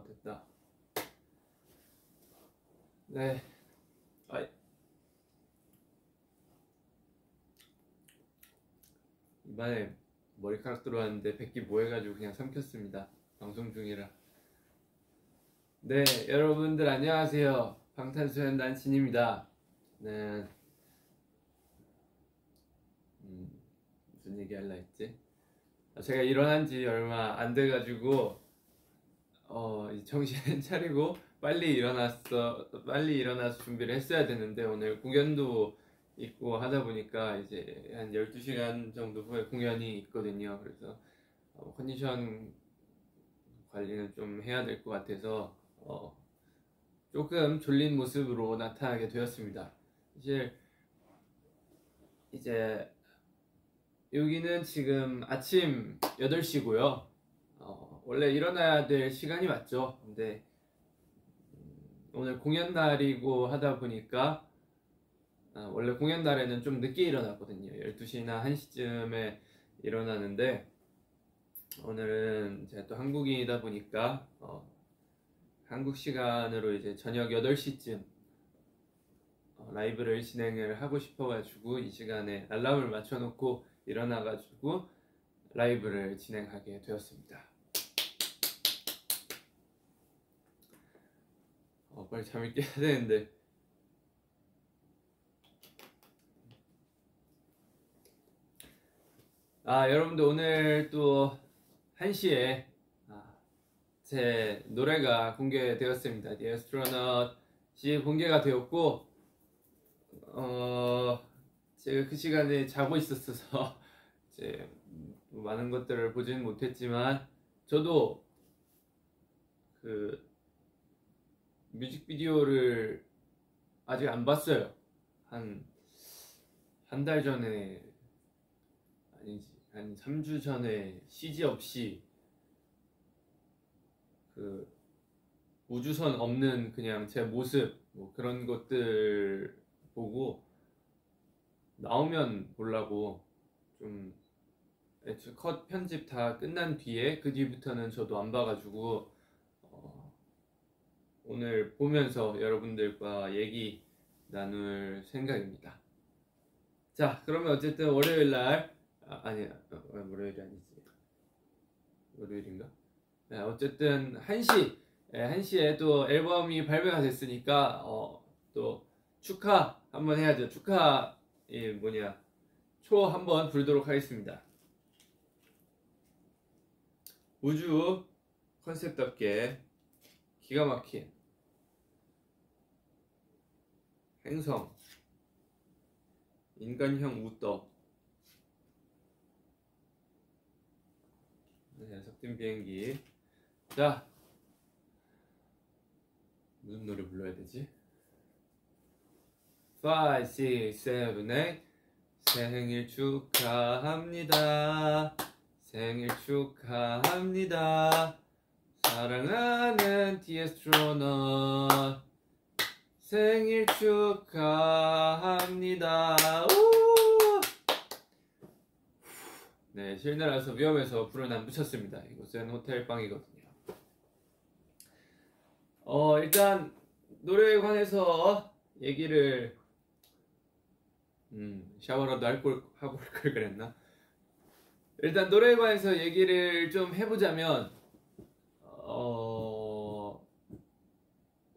됐다. 네. 아이. 이번에 머리카락 들어왔는데 뱉기 뭐해가지고 그냥 삼켰습니다. 방송 중이라. 네, 여러분들 안녕하세요. 방탄소년단 진입니다. 네. 무슨 얘기 할라 했지? 제가 일어난 지 얼마 안 돼가지고 정신 차리고 빨리 일어나서 준비를 했어야 되는데 오늘 공연도 있고 하다 보니까 이제 한 12시간 정도 후에 공연이 있거든요. 그래서 컨디션 관리는 좀 해야 될 것 같아서 조금 졸린 모습으로 나타나게 되었습니다. 사실 이제 여기는 지금 아침 8시고요. 원래 일어나야 될 시간이 맞죠. 근데 오늘 공연 날이고 하다 보니까 원래 공연 날에는 좀 늦게 일어나거든요. 12시나 1시쯤에 일어나는데 오늘은 제가 또 한국인이다 보니까 한국 시간으로 이제 저녁 8시쯤 라이브를 진행을 하고 싶어가지고 이 시간에 알람을 맞춰놓고 일어나가지고 라이브를 진행하게 되었습니다. 빨리 잠을 깨야 되는데 여러분들 오늘 또 1시에 제 노래가 공개되었습니다. The Astronaut이 공개가 되었고 제가 그 시간에 자고 있었어서 이제 많은 것들을 보지는 못했지만 저도 그 뮤직비디오를 아직 안 봤어요. 한 달 전에 아니지 한 3주 전에 CG 없이 그 우주선 없는 그냥 제 모습 뭐 그런 것들 보고 나오면 보려고 좀 컷 편집 다 끝난 뒤에 그 뒤부터는 저도 안 봐가지고 오늘 보면서 여러분들과 얘기 나눌 생각입니다. 자, 그러면 어쨌든 월요일날 월요일이 아니지 월요일인가? 네, 어쨌든 1시에 또 앨범이 발매가 됐으니까 또 축하 한번 해야죠. 축하 초 한번 불도록 하겠습니다. 우주 컨셉답게 기가 막힌 행성 인간형 우떡 석진 비행기. 자, 무슨 노래 불러야 되지? 5, 6, 7, 8 생일 축하합니다. 생일 축하합니다. 사랑하는 The Astronaut 생일 축하합니다. 네, 실내라서 위험해서 불은 안 붙였습니다. 이곳은 호텔방이거든요. 일단 노래에 관해서 얘기를 샤워라도 하고 올 걸 그랬나? 일단 노래에 관해서 얘기를 좀 해보자면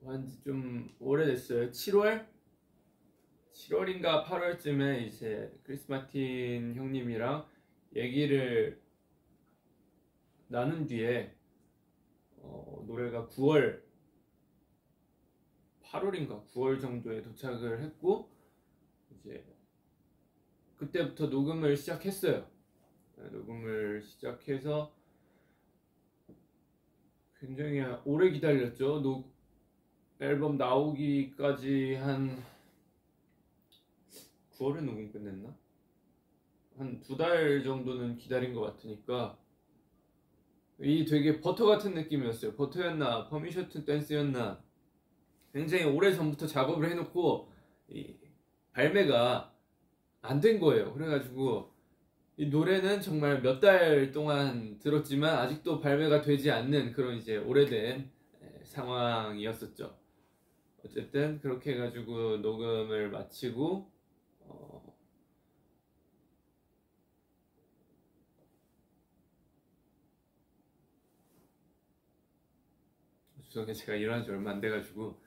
한지 좀 오래됐어요. 7월인가 8월쯤에 이제 크리스 마틴 형님이랑 얘기를 나눈 뒤에 노래가 8월인가 9월 정도에 도착을 했고 이제 그때부터 녹음을 시작했어요. 녹음을 시작해서 굉장히 오래 기다렸죠. 앨범 나오기까지 한 9월에 녹음 끝냈나? 한 2달 정도는 기다린 것 같으니까 이 되게 버터 같은 느낌이었어요. 버터였나 퍼미션 투 댄스였나 굉장히 오래전부터 작업을 해놓고 이 발매가 안 된 거예요. 그래가지고 이 노래는 정말 몇 달 동안 들었지만 아직도 발매가 되지 않는 그런 이제 오래된 상황이었었죠. 어쨌든 그렇게 해가지고 녹음을 마치고 죄송해요. 제가 일어난 지 얼마 안 돼가지고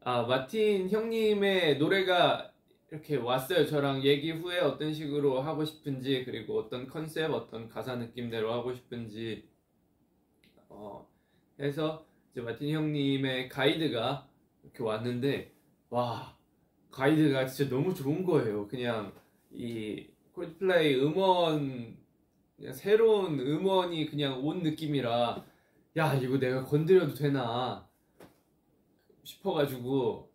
마틴 형님의 노래가 이렇게 왔어요. 저랑 얘기 후에 어떤 식으로 하고 싶은지, 그리고 어떤 컨셉, 어떤 가사 느낌대로 하고 싶은지 해서 이제 마틴 형님의 가이드가 이렇게 왔는데, 와, 가이드가 진짜 너무 좋은 거예요. 그냥 이 콜드플레이 음원, 그냥 새로운 음원이 그냥 온 느낌이라, 야, 이거 내가 건드려도 되나 싶어가지고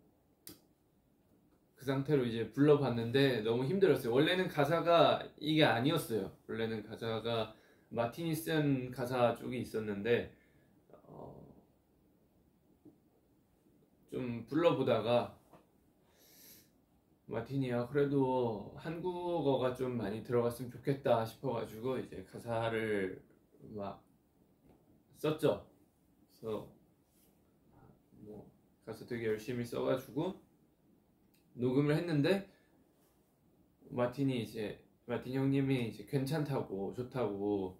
그 상태로 이제 불러봤는데 너무 힘들었어요. 원래는 가사가 이게 아니었어요. 원래는 가사가 마틴이 쓴 가사 쪽이 있었는데 좀 불러보다가 마틴이야 그래도 한국어가 좀 많이 들어갔으면 좋겠다 싶어가지고 이제 가사를 막 썼죠. 그래서 뭐 가사 되게 열심히 써가지고 녹음을 했는데 마틴 형님이 이제 괜찮다고, 좋다고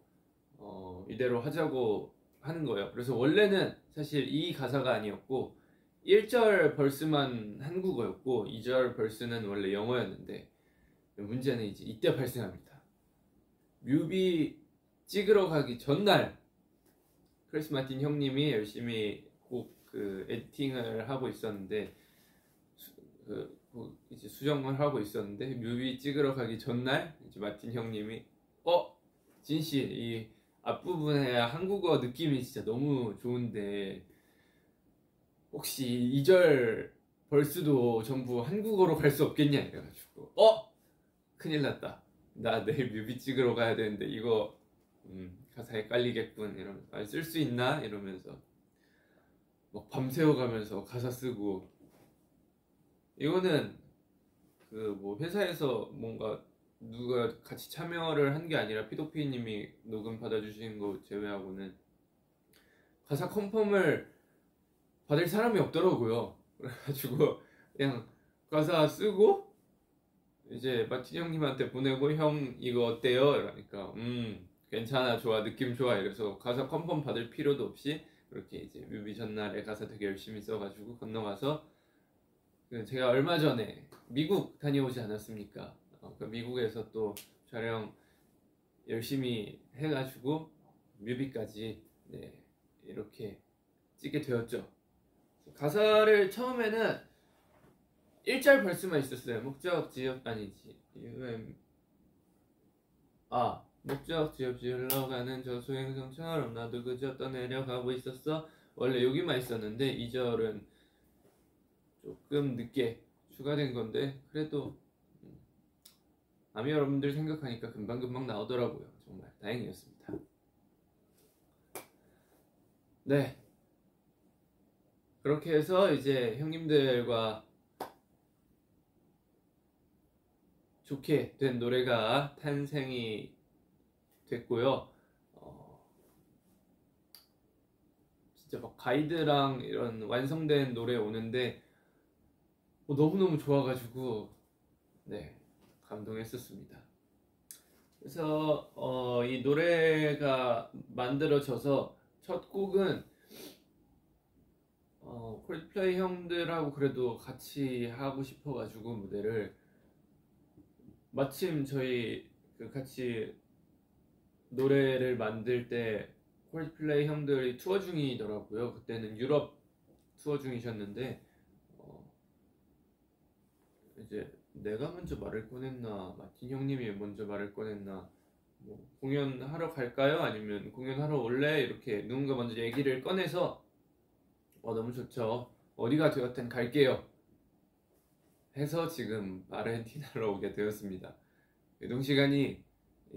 이대로 하자고 하는 거예요. 그래서 원래는 사실 이 가사가 아니었고 1절 벌스만 한국어였고 2절 벌스는 원래 영어였는데, 문제는 이제 이때 발생합니다. 뮤비 찍으러 가기 전날 크리스 마틴 형님이 열심히 곡 그 에디팅을 하고 있었는데, 이제 수정을 하고 있었는데, 뮤비 찍으러 가기 전날 이제 마틴 형님이 진씨 이 앞부분에 한국어 느낌이 진짜 너무 좋은데 혹시 2절 벌스도 전부 한국어로 갈 수 없겠냐 이래가지고 큰일 났다, 나 내일 뮤비 찍으러 가야 되는데 이거 가사 헷갈리겠군 이러면서 쓸 수 있나 이러면서 막 밤새워가면서 가사 쓰고, 이거는 그 뭐 회사에서 뭔가 누가 같이 참여를 한 게 아니라 피도피님이 녹음 받아주신 거 제외하고는 가사 컨펌을 받을 사람이 없더라고요. 그래가지고 그냥 가사 쓰고 이제 마틴 형님한테 보내고, 형 이거 어때요? 이러니까 괜찮아, 좋아, 느낌 좋아 이래서 가사 컨펌 받을 필요도 없이 그렇게 이제 뮤비 전날에 가사 되게 열심히 써가지고 건너가서, 제가 얼마 전에 미국 다녀오지 않았습니까? 그 미국에서 또 촬영 열심히 해가지고 뮤비까지 이렇게 찍게 되었죠. 가사를 처음에는 1절 벌스만 있었어요. 목적 지역 아니지 목적 지역지 흘러가는 저 수행성처럼 나도 그저 떠내려가고 있었어. 원래 여기만 있었는데 2절은 조금 늦게 추가된 건데 그래도 아미 여러분들 생각하니까 금방금방 나오더라고요. 정말 다행이었습니다. 네, 그렇게 해서 이제 형님들과 좋게 된 노래가 탄생이 됐고요. 진짜 막 가이드랑 이런 완성된 노래 오는데 너무너무 좋아가지고 감동했었습니다. 그래서 이 노래가 만들어져서 첫 곡은 콜드플레이 형들하고 그래도 같이 하고 싶어가지고 무대를, 마침 저희 같이 노래를 만들 때 콜드플레이 형들이 투어 중이더라고요. 그때는 유럽 투어 중이셨는데 이제 내가 먼저 말을 꺼냈나 마틴 형님이 먼저 말을 꺼냈나, 뭐 공연하러 갈까요? 아니면 공연하러 올래? 이렇게 누군가 먼저 얘기를 꺼내서 너무 좋죠, 어디가 되었든 갈게요 해서 지금 아르헨티나로 오게 되었습니다. 이동시간이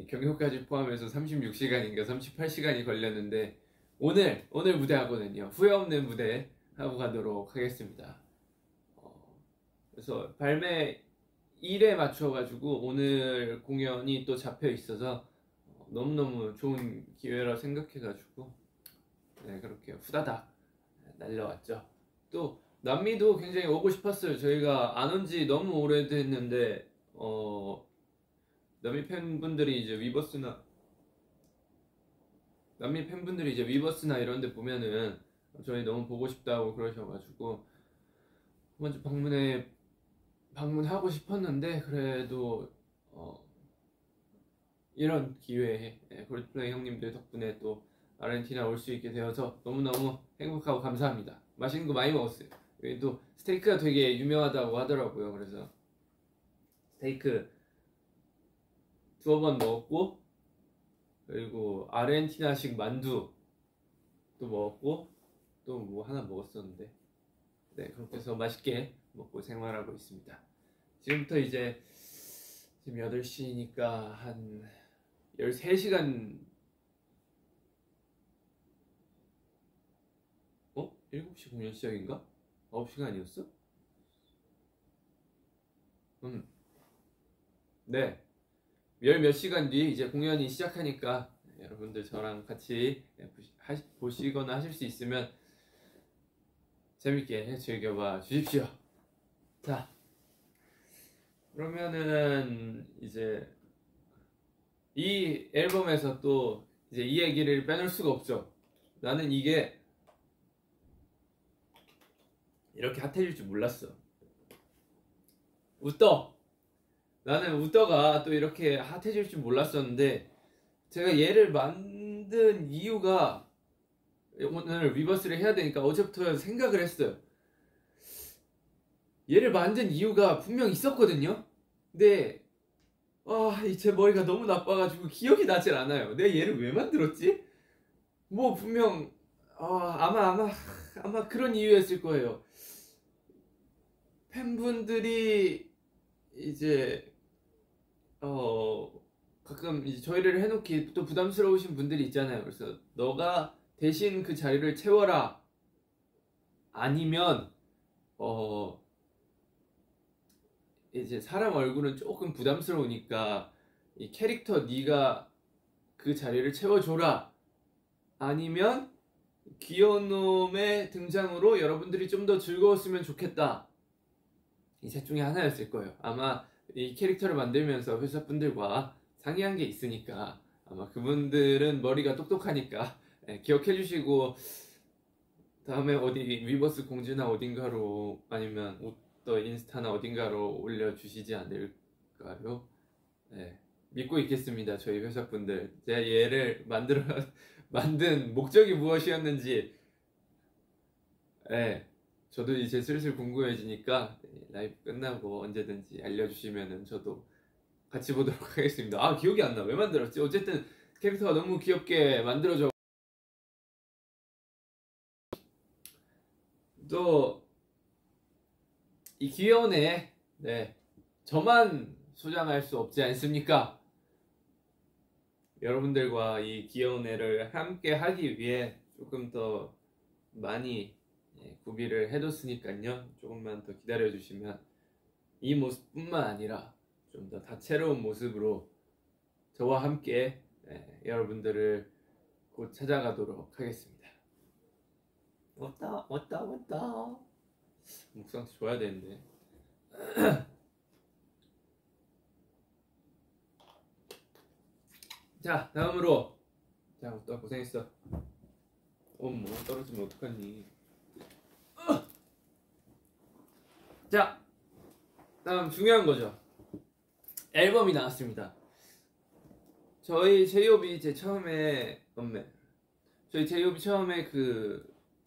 경유까지 포함해서 36시간인가 38시간이 걸렸는데 오늘 무대 하거든요. 후회 없는 무대 하고 가도록 하겠습니다. 그래서 발매 일에 맞춰가지고 오늘 공연이 또 잡혀 있어서 너무너무 좋은 기회라 생각해가지고 네, 그렇게 후다닥 날려왔죠. 또 남미도 굉장히 오고 싶었어요. 저희가 안 온 지 너무 오래됐는데 남미 팬분들이 이제 위버스나 이런 데 보면은 저희 너무 보고 싶다고 그러셔가지고 먼저 방문하고 싶었는데, 그래도 이런 기회에 골드플레이 형님들 덕분에 또 아르헨티나 올 수 있게 되어서 너무너무 행복하고 감사합니다. 맛있는 거 많이 먹었어요. 여기 또 스테이크가 되게 유명하다고 하더라고요. 그래서 스테이크 두어 번 먹었고, 그리고 아르헨티나식 만두 또 먹었고, 또 뭐 하나 먹었었는데, 네, 그렇게 해서 맛있게 먹고 생활하고 있습니다. 지금부터 이제 지금 8시니까 한 13시간 7시 공연 시작인가? 9시가 아니었어? 네, 열 몇 시간 뒤에 이제 공연이 시작하니까 여러분들 저랑 같이 보시거나 하실 수 있으면 재밌게 즐겨봐 주십시오. 자, 그러면은 이제 이 앨범에서 또 이제 이 얘기를 빼놓을 수가 없죠. 나는 이게 이렇게 핫해질 줄 몰랐어. 나는 우떠가 또 이렇게 핫해질 줄 몰랐었는데, 제가 얘를 만든 이유가, 오늘 위버스를 해야 되니까 어제부터 생각을 했어요. 얘를 만든 이유가 분명 있었거든요. 근데 제 머리가 너무 나빠가지고 기억이 나질 않아요. 내가 얘를 왜 만들었지? 뭐 분명 아마 그런 이유였을 거예요. 팬분들이 이제 가끔 이제 저희를 해놓기 또 부담스러우신 분들이 있잖아요. 그래서 너가 대신 그 자리를 채워라, 아니면 이제 사람 얼굴은 조금 부담스러우니까 이 캐릭터 네가 그 자리를 채워줘라, 아니면 귀여운 놈의 등장으로 여러분들이 좀 더 즐거웠으면 좋겠다. 이 셋 중에 하나였을 거예요. 아마 이 캐릭터를 만들면서 회사분들과 상의한 게 있으니까, 아마 그분들은 머리가 똑똑하니까 기억해 주시고 다음에 어디 위버스 공지나 어딘가로, 아니면 또 인스타나 어딘가로 올려주시지 않을까요? 네, 믿고 있겠습니다. 저희 회사분들. 제가 얘를 만든 목적이 무엇이었는지, 저도 이제 슬슬 궁금해지니까 라이브 끝나고 언제든지 알려주시면은 저도 같이 보도록 하겠습니다. 기억이 안 나. 왜 만들었지? 어쨌든 캐릭터가 너무 귀엽게 만들어져. 또 이 귀여운 애, 저만 소장할 수 없지 않습니까? 여러분들과 이 귀여운 애를 함께 하기 위해 조금 더 많이 구비를 해뒀으니까요. 조금만 더 기다려주시면 이 모습뿐만 아니라 좀 더 다채로운 모습으로 저와 함께 여러분들을 곧 찾아가도록 하겠습니다. 왔다. 목상태 줘야 되는데. 자, 다음으로. 자, 왔다. 고생했어. 뭐 떨어지면 어떡하니. 자, 다음 중요한 거죠. 앨범이 나왔습니다. 저희 제이홉이 처음에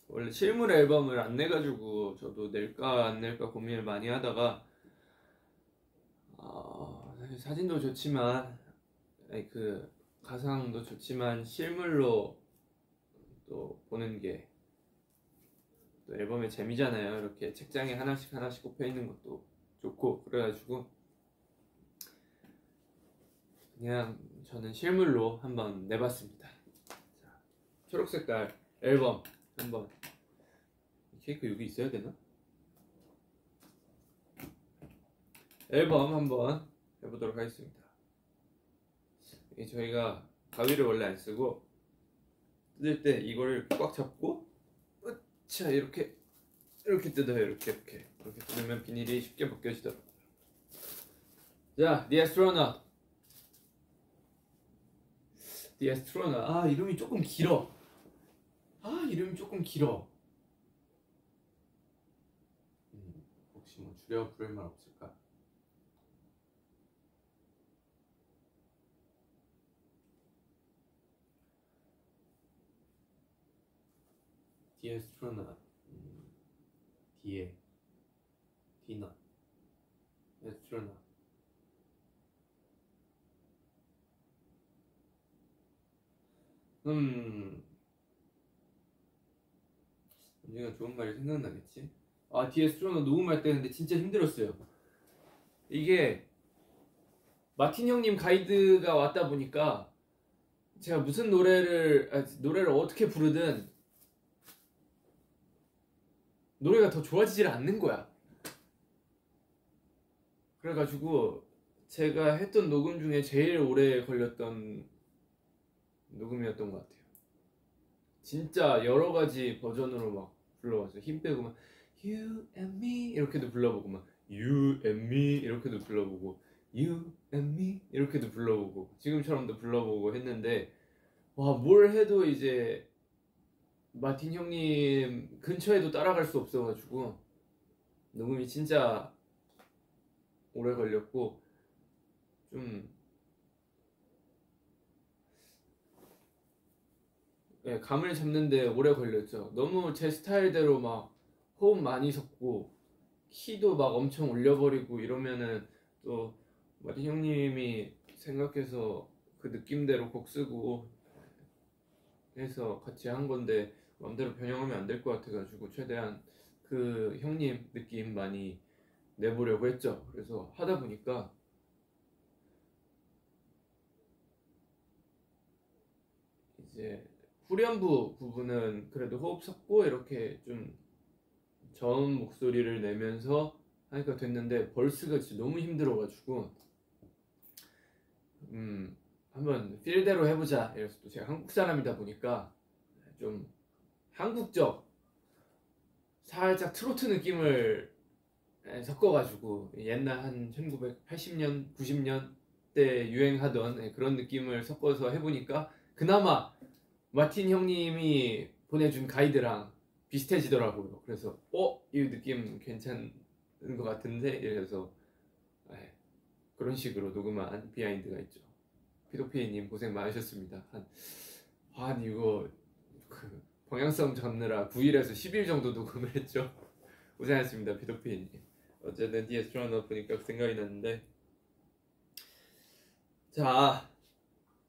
원래 실물 앨범을 안 내가지고 저도 낼까 안 낼까 고민을 많이 하다가, 사실 사진도 좋지만 그 가상도 좋지만 실물로 또 보는 게 또 앨범의 재미잖아요. 이렇게 책장에 하나씩 꼽혀 있는 것도 좋고, 그래가지고 그냥 저는 실물로 한번 내봤습니다. 자, 초록색깔 앨범 한번. 케이크 여기 있어야 되나? 앨범 한번 해보도록 하겠습니다. 저희가 가위를 원래 안 쓰고 뜯을 때 이거를 꽉 잡고 자 이렇게 뜯어요. 이렇게 뜯으면 비닐이 쉽게 벗겨지더라고요. 자, The Astronaut. The Astronaut. 아, 이름이 조금 길어. 혹시 뭐 줄여 부를 말 없을까? The Astronaut. 뒤에 디너 Astronaut. 언젠가 좋은 말이 생각나겠지? 아, The Astronaut 녹음할 때 근데 진짜 힘들었어요. 이게 마틴 형님 가이드가 왔다 보니까 제가 무슨 노래를 어떻게 부르든 노래가 더 좋아지질 않는 거야. 그래가지고 제가 했던 녹음 중에 제일 오래 걸렸던 녹음이었던 것 같아요. 진짜 여러 가지 버전으로 막 불러봤어요. 힘 빼고 막 You and me 이렇게도 불러보고 막 You and me 이렇게도 불러보고 You and me 이렇게도 불러보고 지금처럼도 불러보고 했는데 와, 뭘 해도 이제 마틴 형님 근처에도 따라갈 수 없어가지고 녹음이 진짜 오래 걸렸고 좀 감을 잡는데 오래 걸렸죠. 너무 제 스타일대로 막 호흡 많이 섞고 키도 막 엄청 올려버리고 이러면은 또 마틴 형님이 생각해서 그 느낌대로 곡 쓰고 해서 같이 한 건데 마음대로 변형하면 안 될 것 같아가지고 최대한 그 형님 느낌 많이 내보려고 했죠. 그래서 하다 보니까 이제 후렴부 부분은 그래도 호흡 섞고 이렇게 좀 저음 목소리를 내면서 하니까 됐는데 벌스가 진짜 너무 힘들어가지고 한번 필대로 해보자 이래서 또 제가 한국 사람이다 보니까 좀 한국적 살짝 트로트 느낌을 섞어가지고 옛날 한 1980년, 90년 때 유행하던 그런 느낌을 섞어서 해보니까 그나마 마틴 형님이 보내준 가이드랑 비슷해지더라고요. 그래서 이 느낌 괜찮은 것 같은데 이래서 그런 식으로 녹음한 비하인드가 있죠. 피도피님 고생 많으셨습니다. 한 이거 그 방향성 잡느라 9일에서 10일 정도 녹음을 했죠. 고생하셨습니다, 피도피님. 어쨌든 뒤에 스트라나 보니까 생각이 났는데 자,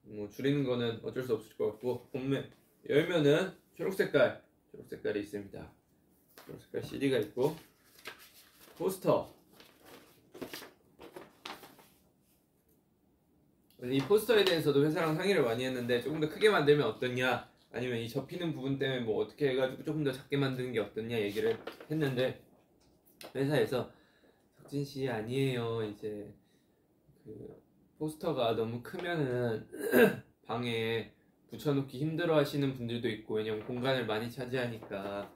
뭐 줄이는 거는 어쩔 수 없을 것 같고 본면 열면은 초록 색깔이 있습니다. 초록 색깔 CD가 있고 포스터. 이 포스터에 대해서도 회사랑 상의를 많이 했는데 조금 더 크게 만들면 어떠냐, 아니면 이 접히는 부분 때문에 뭐 어떻게 해가지고 조금 더 작게 만드는 게 어떠냐 얘기를 했는데 회사에서 석진 씨 아니에요. 이제 그 포스터가 너무 크면은 방에 붙여놓기 힘들어 하시는 분들도 있고, 왜냐면 공간을 많이 차지하니까.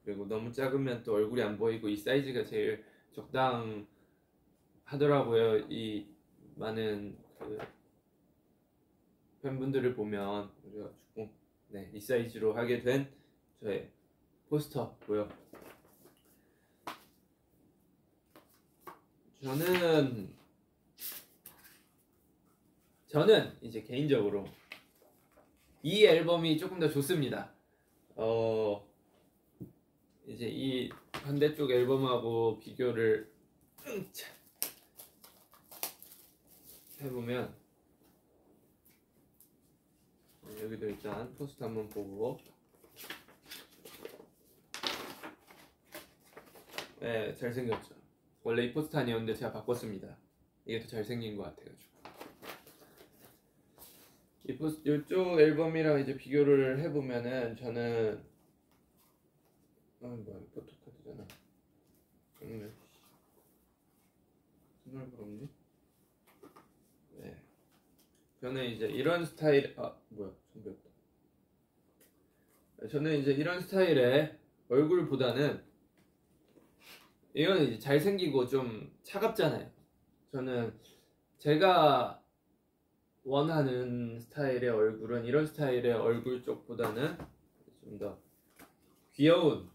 그리고 너무 작으면 또 얼굴이 안 보이고 이 사이즈가 제일 적당하더라고요. 이 많은 그 팬분들을 보면. 그래가지고 이 사이즈로 하게 된 저의 포스터고요. 저는 이제 개인적으로 이 앨범이 조금 더 좋습니다. 이제 이 반대쪽 앨범하고 비교를 해보면 여기도 일단 포스터 한번 보고 네, 잘생겼죠. 원래 이 포스터 아니었는데 제가 바꿨습니다. 이게 더 잘생긴 것 같아가지고. 이쪽 앨범이랑 이제 비교를 해보면은 저는 뭐야, 포토카드잖아. 정말 부럽니? 네. 저는 이제 이런 스타일 뭐야, 준비했다. 저는 이제 이런 스타일의 얼굴보다는 이건 이제 잘생기고 좀 차갑잖아요. 저는 제가 원하는 스타일의 얼굴은 이런 스타일의 얼굴 쪽보다는 좀 더 귀여운,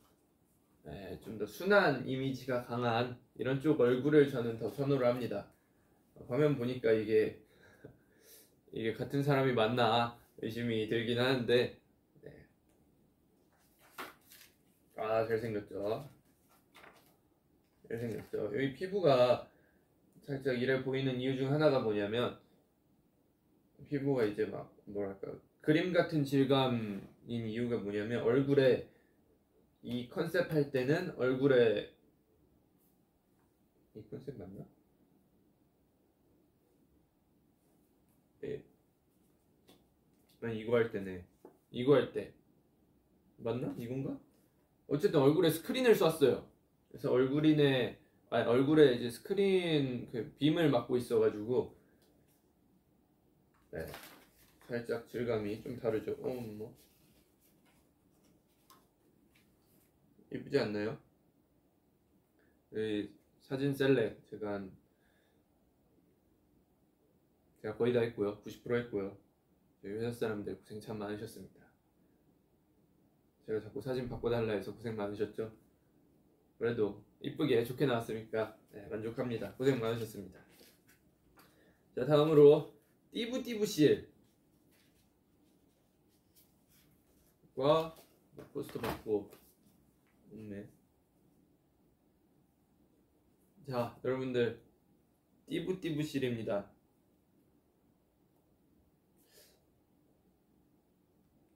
좀 더 순한 이미지가 강한 이런 쪽 얼굴을 저는 더 선호를 합니다. 화면 보니까 이게 같은 사람이 맞나 의심이 들긴 하는데, 네. 아, 잘생겼죠. 잘생겼죠. 여기 피부가 살짝 이래 보이는 이유 중 하나가 뭐냐면, 피부가 이제 막 뭐랄까 그림 같은 질감인 이유가 뭐냐면, 얼굴에 이 컨셉 할 때는 얼굴에 이 컨셉 맞나? 예. 아니 이거 할 때네. 이거 할 때 맞나? 이건가? 어쨌든 얼굴에 스크린을 쐈어요. 그래서 얼굴에 이제 스크린 그 빔을 맞고 있어가지고, 네, 살짝 질감이 좀 다르죠. 뭐 이쁘지 않나요? 이 사진 셀렉 제가 거의 다 했고요. 90% 했고요. 저희 회사 사람들 고생 참 많으셨습니다. 제가 자꾸 사진 바꿔달라 해서 고생 많으셨죠? 그래도 이쁘게 좋게 나왔으니까 네, 만족합니다. 고생 많으셨습니다. 자, 다음으로 띠부띠부실과 포스터 받고 없네. 자, 여러분들 띠부띠부실입니다.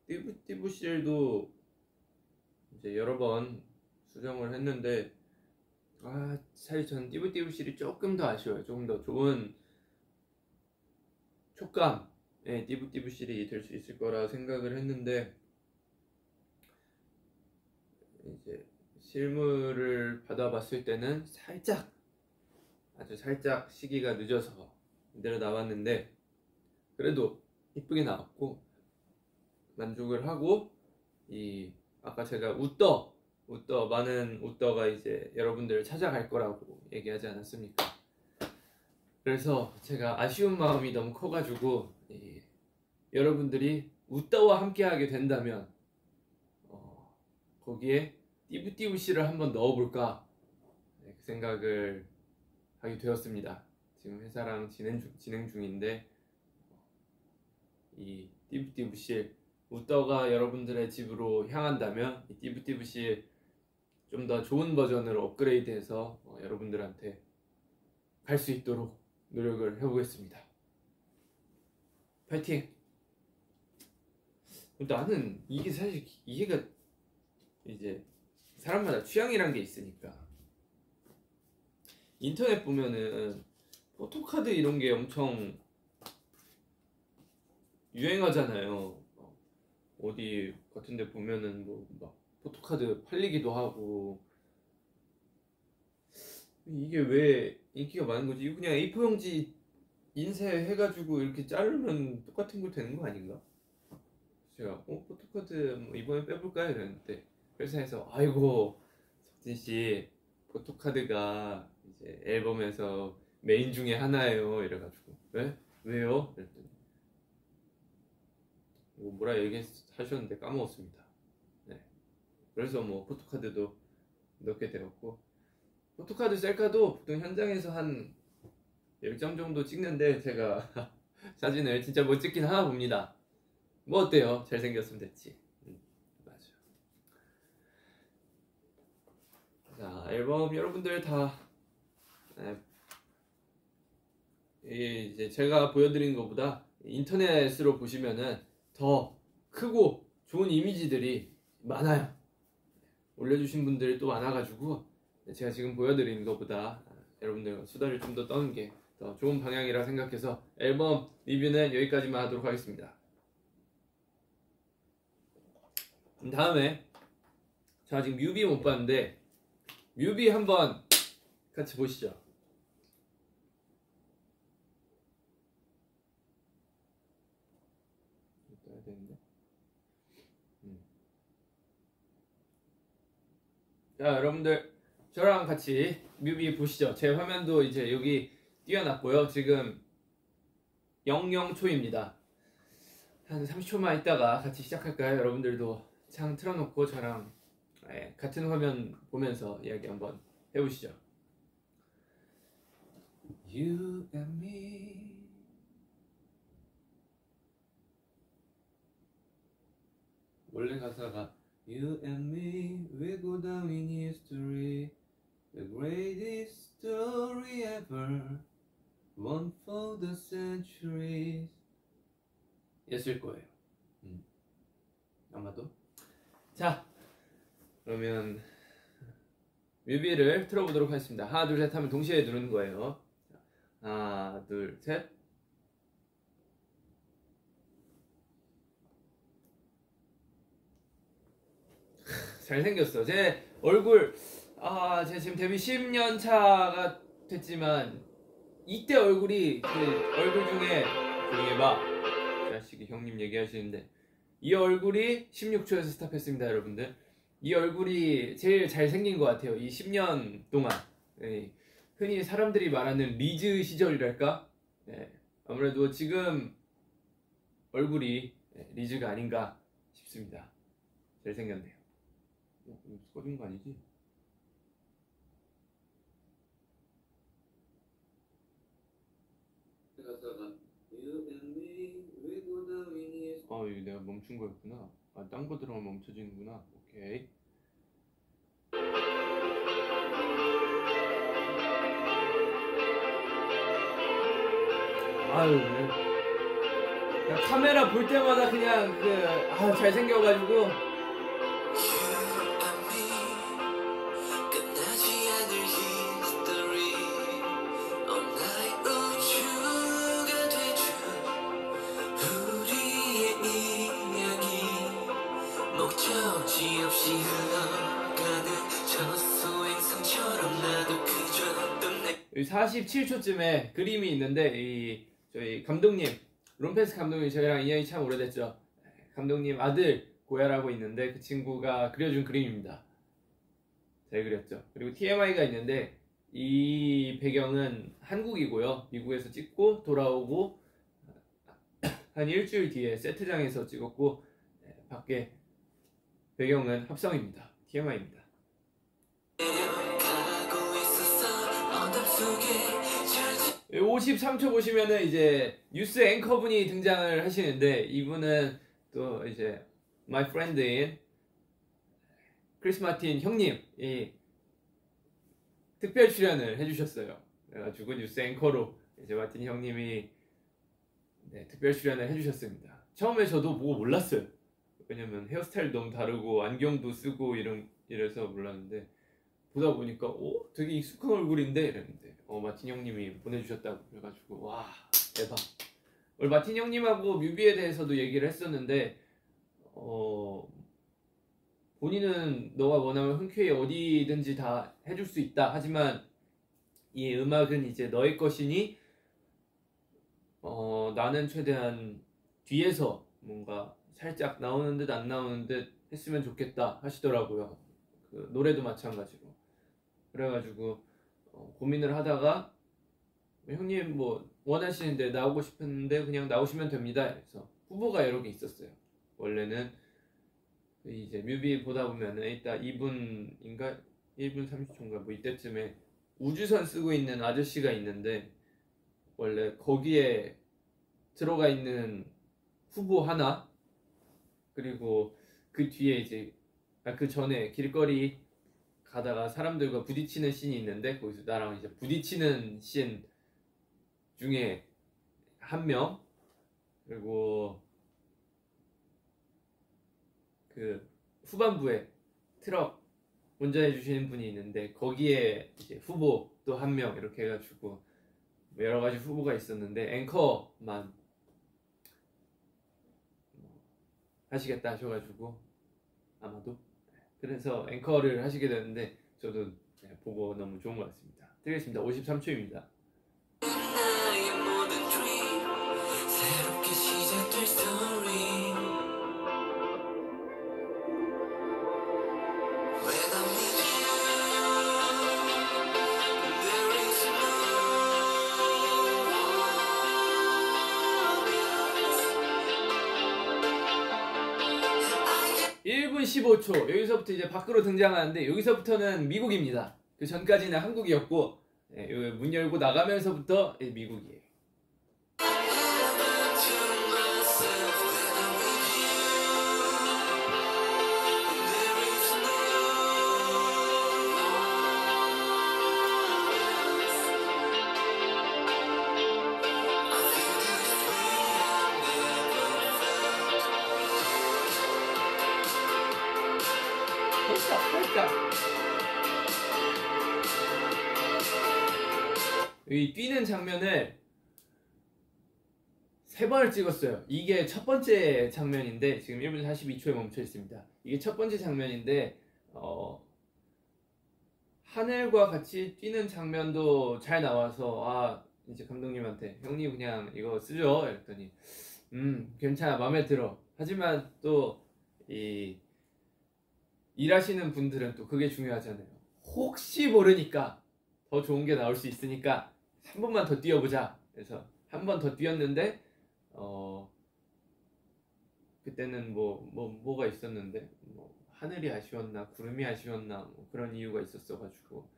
띠부띠부실도 이제 여러 번 수정을 했는데, 사실 저는 띠부띠부실이 조금 더 아쉬워요. 조금 더 좋은 촉감의 띠부띠부실이 될 수 있을 거라 생각을 했는데, 이제 실물을 받아봤을 때는 아주 살짝 시기가 늦어서 이대로 나왔는데, 그래도 이쁘게 나왔고 만족을 하고, 아까 제가 많은 웃더가 이제 여러분들을 찾아갈 거라고 얘기하지 않았습니까? 그래서 제가 아쉬운 마음이 너무 커가지고, 여러분들이 웃더와 함께하게 된다면 거기에 띠부띠부씨를 한번 넣어볼까, 그 생각을 하게 되었습니다. 지금 회사랑 진행 중인데, 이 띠부띠부씨 웃더가 여러분들의 집으로 향한다면 이 띠부띠부씨 좀 더 좋은 버전으로 업그레이드해서 여러분들한테 갈 수 있도록 노력을 해보겠습니다. 파이팅! 나는 이게 사실 이해가 이제 사람마다 취향이란 게 있으니까, 인터넷 보면은 포토카드 이런 게 엄청 유행하잖아요. 어디 같은 데 보면은 뭐 막 포토카드 팔리기도 하고, 이게 왜 인기가 많은 거지? 이거 그냥 A4 용지 인쇄해가지고 이렇게 자르면 똑같은 거 되는 거 아닌가? 제가 포토카드 뭐 이번에 빼볼까요? 이랬는데 회사에서 아이고 석진씨 포토카드가 이제 앨범에서 메인 중에 하나예요 이래가지고, 왜? 왜요? 그랬더니 뭐라 얘기하셨는데 까먹었습니다. 네. 그래서 뭐 포토카드도 넣게 되었고, 포토카드 셀카도 보통 현장에서 한 10장 정도 찍는데 제가 사진을 진짜 못 찍긴 하나 봅니다. 뭐 어때요? 잘생겼으면 됐지. 맞아. 자, 앨범 여러분들 다 이제 제가 보여드린 것보다 인터넷으로 보시면은 더 크고 좋은 이미지들이 많아요. 올려주신 분들이 또 많아가지고 제가 지금 보여드리는 것보다 여러분들 수다를 좀 더 떠는 게 더 좋은 방향이라 생각해서 앨범 리뷰는 여기까지만 하도록 하겠습니다. 다음에 자, 지금 뮤비 못 봤는데 뮤비 한번 같이 보시죠. 떠야 되는데. 자, 여러분들 저랑 같이 뮤비 보시죠. 제 화면도 이제 여기 띄워놨고요. 지금 00초입니다. 한 30초만 있다가 같이 시작할까요? 여러분들도 창 틀어놓고 저랑 같은 화면 보면서 이야기 한번 해보시죠. You and me. 원래 가사가 You and me will go down in history, the greatest story ever, one for the centuries. 였을 거예요. 아마도. 자, 그러면 뮤비를 틀어보도록 하겠습니다. 하나, 둘, 셋 하면 동시에 누르는 거예요. 하나, 둘, 셋. 잘생겼어. 제 얼굴, 제가 지금 데뷔 10년 차가 됐지만 이때 얼굴이 그 얼굴 중에 조용히 해봐. 자식이 형님 얘기하시는데 이 얼굴이 16초에서 스탑했습니다, 여러분들. 이 얼굴이 제일 잘생긴 것 같아요. 이 10년 동안. 흔히 사람들이 말하는 리즈 시절이랄까? 아무래도 지금 얼굴이 리즈가 아닌가 싶습니다. 잘생겼네요. 꺼진 거 아니지? 이거 내가 멈춘 거였구나. 딴 거 들어가면 멈춰지는구나. 오케이. 그냥 카메라 볼 때마다 그냥 잘생겨가지고. 여기 47초쯤에 그림이 있는데 저희 감독님 롬페스 감독님 저희랑 인연이 참 오래됐죠. 감독님 아들 고야라고 있는데 그 친구가 그려준 그림입니다. 잘 그렸죠. 그리고 TMI가 있는데 이 배경은 한국이고요. 미국에서 찍고 돌아오고 한 일주일 뒤에 세트장에서 찍었고 밖에 배경은 합성입니다. TMI입니다. 53초 보시면은 이제 뉴스 앵커분이 등장을 하시는데 이분은 또 이제 my friend인 크리스 마틴 형님이 특별 출연을 해주셨어요. 그래가지고 뉴스 앵커로 이제 마틴 형님이 특별 출연을 해주셨습니다. 처음에 저도 보고 몰랐어요. 왜냐면 헤어스타일도 너무 다르고 안경도 쓰고 이래서 몰랐는데 보다 보니까 되게 익숙한 얼굴인데 이랬는데 마틴 형님이 보내주셨다고 그래가지고 와 대박. 오늘 마틴 형님하고 뮤비에 대해서도 얘기를 했었는데 본인은 너가 원하면 흔쾌히 어디든지 다 해줄 수 있다. 하지만 이 음악은 이제 너의 것이니 나는 최대한 뒤에서 뭔가 살짝 나오는 듯 안 나오는 듯 했으면 좋겠다 하시더라고요. 그 노래도 마찬가지로. 그래가지고 고민을 하다가 형님 뭐 원하시는데 나오고 싶은데 그냥 나오시면 됩니다. 그래서 후보가 여러 개 있었어요. 원래는 이제 뮤비 보다 보면은 일단 2분인가 1분 30초인가 뭐 이때쯤에 우주선 쓰고 있는 아저씨가 있는데 원래 거기에 들어가 있는 후보 하나 그리고 그 뒤에 이제 그 전에 길거리 가다가 사람들과 부딪히는 씬이 있는데 거기서 나랑 이제 부딪히는 씬 중에 한 명 그리고 그 후반부에 트럭 운전해 주시는 분이 있는데 거기에 이제 후보 또 한 명 이렇게 해가지고 여러 가지 후보가 있었는데 앵커만 하시겠다 하셔가지고 아마도 그래서 앵커를 하시게 되는데 저도 보고 너무 좋은 것 같습니다. 드리겠습니다. 53초입니다. 1분 15초 여기서부터 이제 밖으로 등장하는데 여기서부터는 미국입니다. 그 전까지는 한국이었고 문 열고 나가면서부터 미국이에요. 이 뛰는 장면을 3번을 찍었어요. 이게 첫 번째 장면인데 지금 1분 42초에 멈춰 있습니다. 이게 첫 번째 장면인데 하늘과 같이 뛰는 장면도 잘 나와서 이제 감독님한테 형님 그냥 이거 쓰죠 이랬더니 괜찮아 마음에 들어. 하지만 또 일하시는 분들은 또 그게 중요하잖아요. 혹시 모르니까 더 좋은 게 나올 수 있으니까 한 번만 더 뛰어보자. 그래서 한 번 더 뛰었는데 그때는 뭐가 있었는데 하늘이 아쉬웠나 구름이 아쉬웠나 그런 이유가 있었어가지고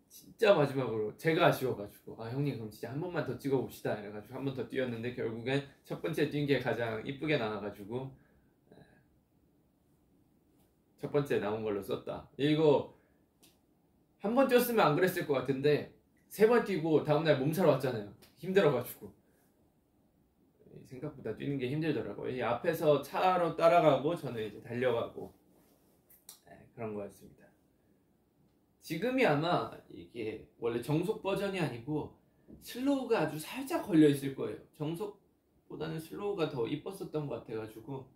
진짜 마지막으로 제가 아쉬워가지고 형님 그럼 진짜 한 번만 더 찍어봅시다 이래가지고 한 번 더 뛰었는데 결국엔 첫 번째 뛴 게 가장 이쁘게 나와가지고 첫 번째 나온 걸로 썼다. 이거 한 번 뛰었으면 안 그랬을 것 같은데 3번 뛰고 다음날 몸살 왔잖아요. 힘들어가지고 생각보다 뛰는 게 힘들더라고요. 이 앞에서 차로 따라가고 저는 이제 달려가고 그런 거였습니다. 지금이 아마 이게 원래 정속 버전이 아니고 슬로우가 아주 살짝 걸려 있을 거예요. 정속보다는 슬로우가 더 이뻤었던 것 같아가지고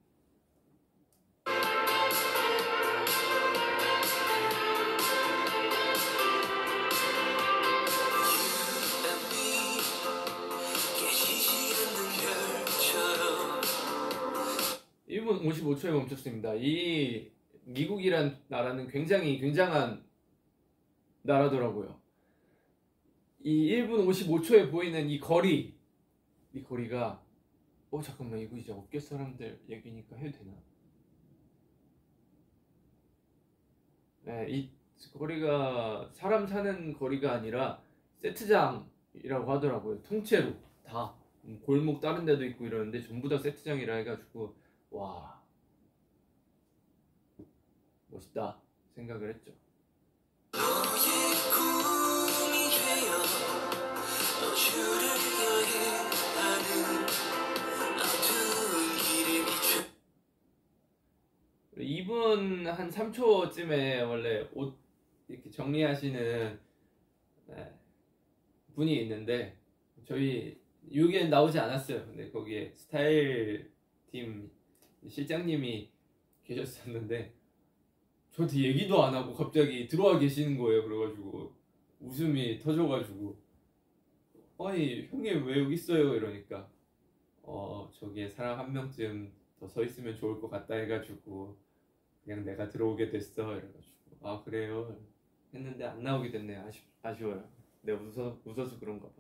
(1분 55초에) 멈췄습니다. 이 미국이란 나라는 굉장히 굉장한 나라더라고요. 이 1분 55초에 보이는 이 거리가 잠깐만 이거 이제 업계 사람들 얘기니까 해도 되나? 네, 이 거리가 사람 사는 거리가 아니라 세트장이라고 하더라고요. 통째로 다 골목 다른 데도 있고 이러는데 전부 다 세트장이라 해가지고 와 멋있다 생각을 했죠. (2분 한 3초쯤에) 원래 옷 이렇게 정리하시는 분이 있는데 저희 여기엔 나오지 않았어요. 근데 거기에 스타일 팀 실장님이 계셨었는데 저한테 얘기도 안 하고 갑자기 들어와 계시는 거예요. 그래가지고 웃음이 터져가지고 아니 형님 왜 여기 있어요? 이러니까 저기에 사람 한 명쯤 더 서 있으면 좋을 것 같다 해가지고 그냥 내가 들어오게 됐어 이래가지고 그래요 했는데 안 나오게 됐네. 아쉬워요. 내가 웃어서 그런가 봐.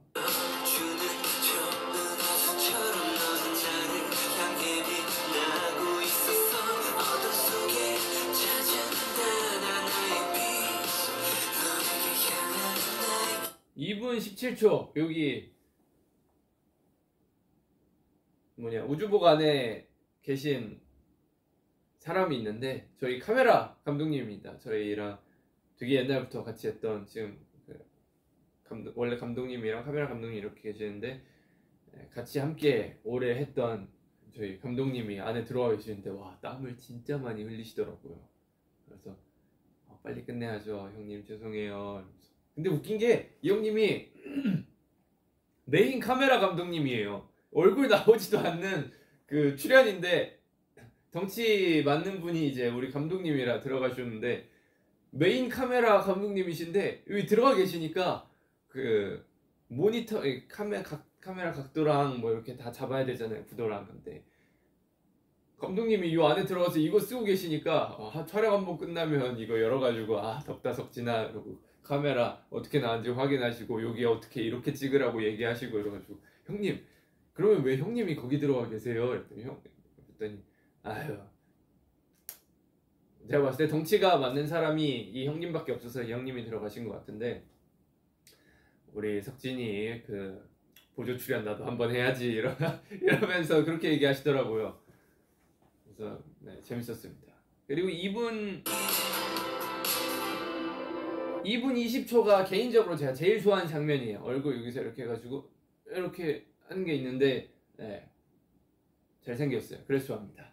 (2분 17초) 여기 우주복 안에 계신 사람이 있는데 저희 카메라 감독님입니다. 저희랑 되게 옛날부터 같이 했던 지금 원래 감독님이랑 카메라 감독님 이렇게 계시는데 같이 함께 오래 했던 저희 감독님이 안에 들어와 계시는데 와 땀을 진짜 많이 흘리시더라고요. 그래서 빨리 끝내야죠 형님 죄송해요. 근데 웃긴 게 이 형님이 메인 카메라 감독님이에요. 얼굴 나오지도 않는 그 출연인데 덩치 맞는 분이 이제 우리 감독님이라 들어가셨는데 메인 카메라 감독님이신데 여기 들어가 계시니까 그 모니터 카메라 각도랑 이렇게 다 잡아야 되잖아요. 구도랑. 근데 감독님이 이 안에 들어가서 이거 쓰고 계시니까 촬영 한번 끝나면 이거 열어가지고 덥다 석진아 그러고 카메라 어떻게 나왔는지 확인하시고 여기 어떻게 이렇게 찍으라고 얘기하시고 이래가지고 형님 그러면 왜 형님이 거기 들어가 계세요? 그랬더니 아유 제가 봤을 때 덩치가 맞는 사람이 이 형님밖에 없어서 이 형님이 들어가신 것 같은데, 우리 석진이 그 보조 출연 나도 한번 해야지 이러면서 그렇게 얘기하시더라고요. 그래서 네, 재밌었습니다. 그리고 2분 20초가 개인적으로 제가 제일 좋아하는 장면이에요. 얼굴 여기서 이렇게 해가지고 이렇게 하는 게 있는데, 네, 잘생겼어요. 그래서 좋아합니다.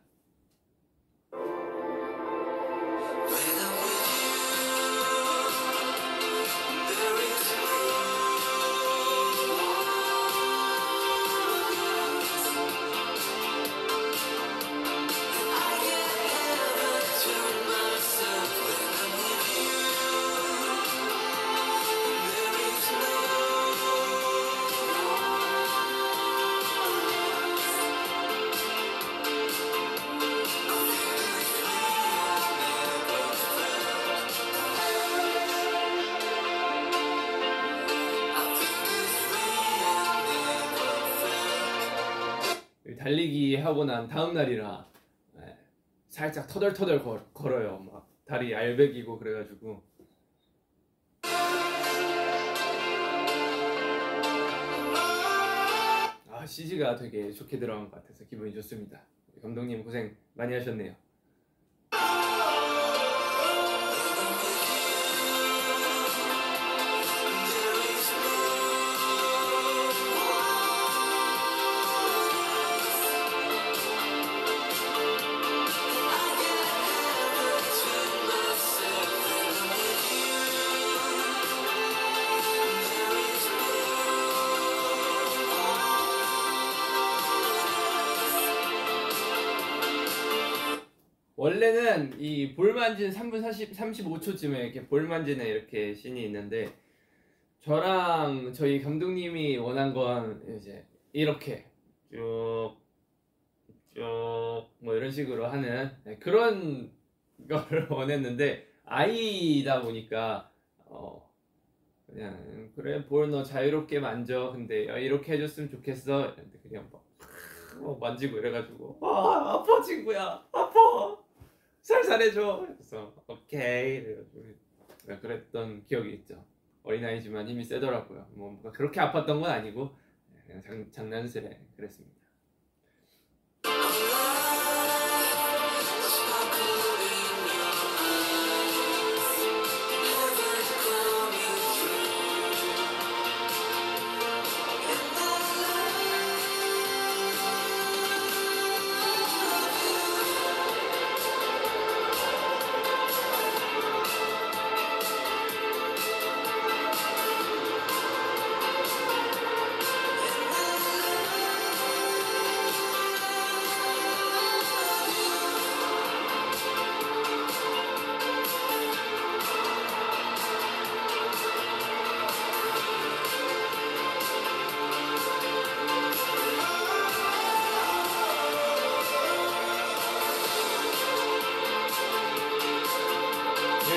달리기 하고 난 다음 날이라, 네, 살짝 터덜터덜 걸어요. 막 다리 알배기고 그래가지고. CG가 되게 좋게 들어간 것 같아서 기분이 좋습니다. 감독님 고생 많이 하셨네요. 원래는 이 볼 만진 3분 35초쯤에 이렇게 볼 만지는 이렇게 씬이 있는데, 저랑 저희 감독님이 원한 건 이제 이렇게 쭉 뭐 이런 식으로 하는, 네, 그런 거를 원했는데, 아이다 보니까 그냥 그래 볼 너 자유롭게 만져, 근데 이렇게 해줬으면 좋겠어 이랬는데 그냥 막 만지고 이래가지고 아파 친구야 아파 살살 해줘. 그래서 오케이 이래가지고 그랬던 기억이 있죠. 어린아이지만 힘이 세더라고요. 뭐 그렇게 아팠던 건 아니고 그냥 장난스레 그랬습니다.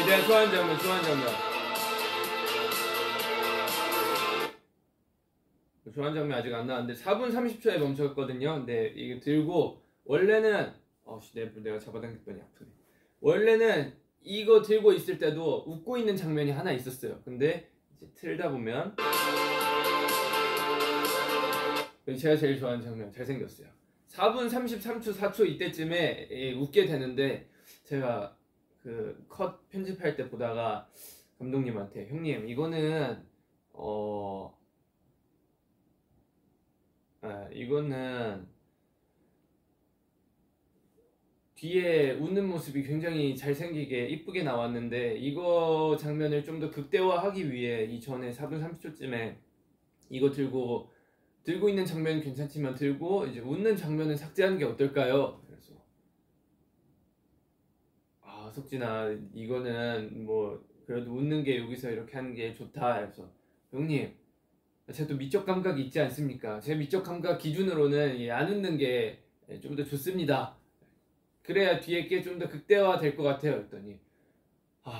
내가 좋아하는 장면 아직 안 나왔는데 4분 30초에 멈췄거든요. 근데 이게 들고 원래는 내가 잡아당겼더니 아프네. 원래는 이거 들고 있을 때도 웃고 있는 장면이 하나 있었어요. 근데 이제 틀다 보면 제가 제일 좋아하는 장면 잘생겼어요. 4분 33초 4초 이때쯤에 웃게 되는데, 제가 그 컷 편집할 때 보다가 감독님한테 형님 이거는 이거는 뒤에 웃는 모습이 굉장히 잘생기게 이쁘게 나왔는데 이거 장면을 좀 더 극대화하기 위해 이전에 4분 30초쯤에 이거 들고 있는 장면은 괜찮지만 들고 이제 웃는 장면을 삭제하는 게 어떨까요? 그래서 석진아 이거는 뭐 그래도 웃는 게 여기서 이렇게 하는 게 좋다. 그래서 형님 제가 또 미적 감각이 있지 않습니까? 제 미적 감각 기준으로는 안 웃는 게 좀 더 좋습니다. 그래야 뒤에 게 좀 더 극대화 될 것 같아요. 그랬더니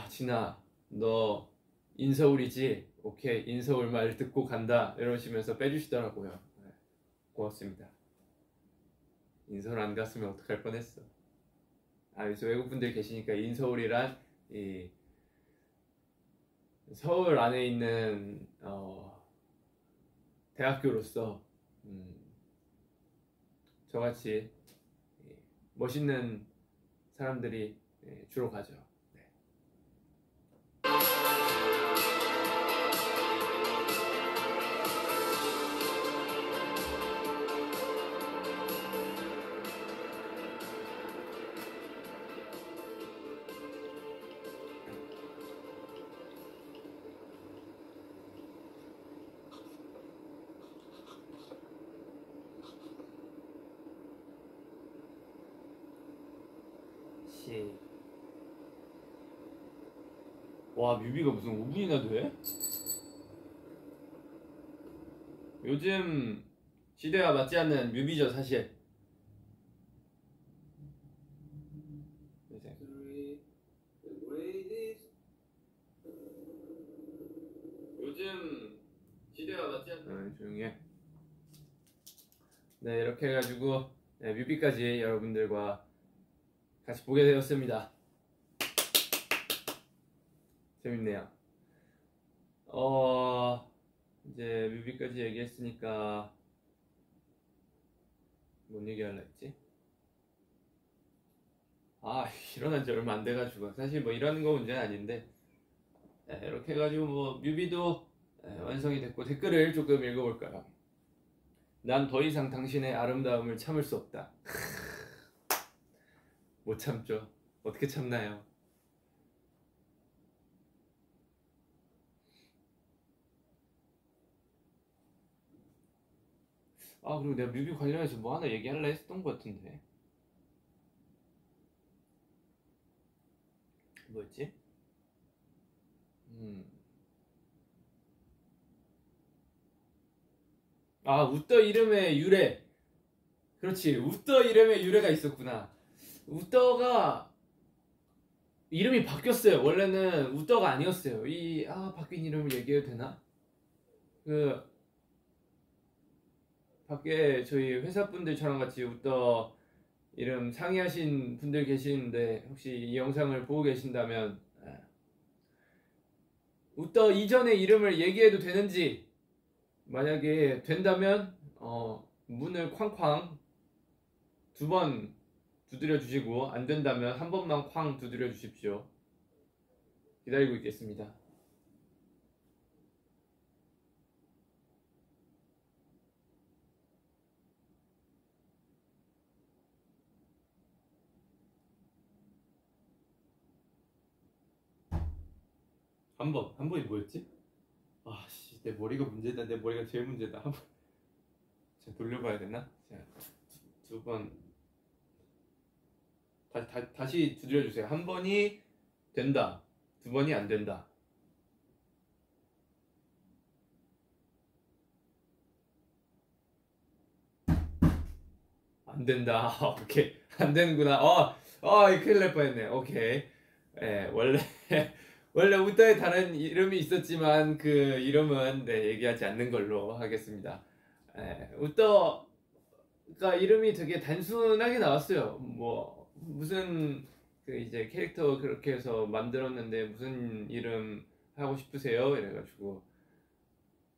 진아 너 인서울이지? 오케이 인서울 말 듣고 간다 이러시면서 빼주시더라고요. 고맙습니다. 인서울 안 갔으면 어떡할 뻔했어. 그래서 외국분들 계시니까 인서울이란 이 서울 안에 있는 대학교로서 저같이 멋있는 사람들이 주로 가죠. 네. 와, 뮤비가 무슨 5분이나 돼? 요즘 시대와 맞지 않는 뮤비죠, 사실. 요즘 시대와 맞지 않는 조용히 해. 네, 이렇게 해가지고 뮤비까지 여러분들과 같이 보게 되었습니다. 재밌네요. 이제 뮤비까지 얘기했으니까 뭔 얘기하려 했지? 일어난 지 얼마 안 돼가지고 사실 뭐 이러는 거 문제는 아닌데 이렇게 해가지고 뭐 뮤비도 완성이 됐고 댓글을 조금 읽어볼까요? 난 더 이상 당신의 아름다움을 참을 수 없다. 못 참죠. 어떻게 참나요? 그리고 내가 뮤비 관련해서 뭐 하나 얘기하려 했었던 것 같은데 뭐였지? 웃더 이름의 유래. 그렇지, 웃더 이름의 유래가 있었구나. 웃더가 이름이 바뀌었어요. 원래는 웃더가 아니었어요. 바뀐 이름을 얘기해도 되나? 밖에 저희 회사 분들처럼 같이 웃더 이름 상의하신 분들 계시는데 혹시 이 영상을 보고 계신다면 웃더 이전의 이름을 얘기해도 되는지, 만약에 된다면 문을 쾅쾅 2번 두드려 주시고, 안 된다면 한 번만 쾅 두드려 주십시오. 기다리고 있겠습니다. 한 번이 뭐였지? 내 머리가 문제다. 내 머리가 제일 문제다. 한 번. 자, 돌려봐야 되나? 자, 2번. 다시 두드려 주세요. 한 번이 된다. 2번이 안 된다. 안 된다. 오케이. 안 되는구나. 큰일 날 뻔했네. 오케이. 원래 웃더에 다른 이름이 있었지만 그 이름은 얘기하지 않는 걸로 하겠습니다. 웃더가 이름이 되게 단순하게 나왔어요. 뭐 무슨 이제 캐릭터 그렇게 해서 만들었는데 무슨 이름 하고 싶으세요? 이래가지고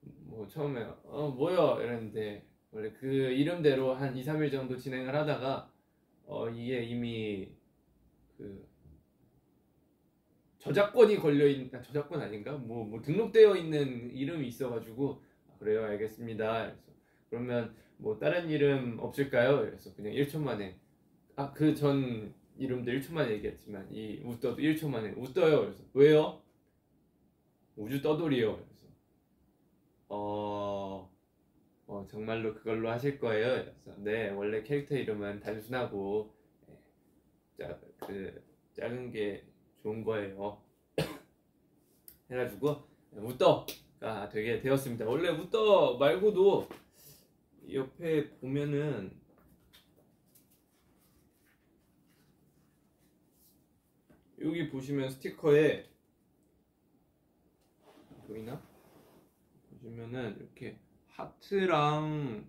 뭐 처음에 뭐요? 이랬는데 원래 그 이름대로 한 2, 3일 정도 진행을 하다가 이게 이미 그 저작권이 걸려있는, 저작권 아닌가? 뭐 등록되어 있는 이름이 있어가지고 그래요, 알겠습니다. 그래서 그러면 뭐 다른 이름 없을까요? 그래서 그냥 1초 만에 그 전 이름도 1초 만에 얘기했지만 이 웃더도 1초 만에 웃더요. 그래서 왜요? 우주 떠돌이요. 그래서 정말로 그걸로 하실 거예요? 그래서 네, 원래 캐릭터 이름은 단순하고 작은 게 좋은 거예요. 해가지고 웃더가 되게 되었습니다. 원래 웃더 말고도 옆에 보면은 여기 보시면 스티커에 보이나? 보시면은 이렇게 하트랑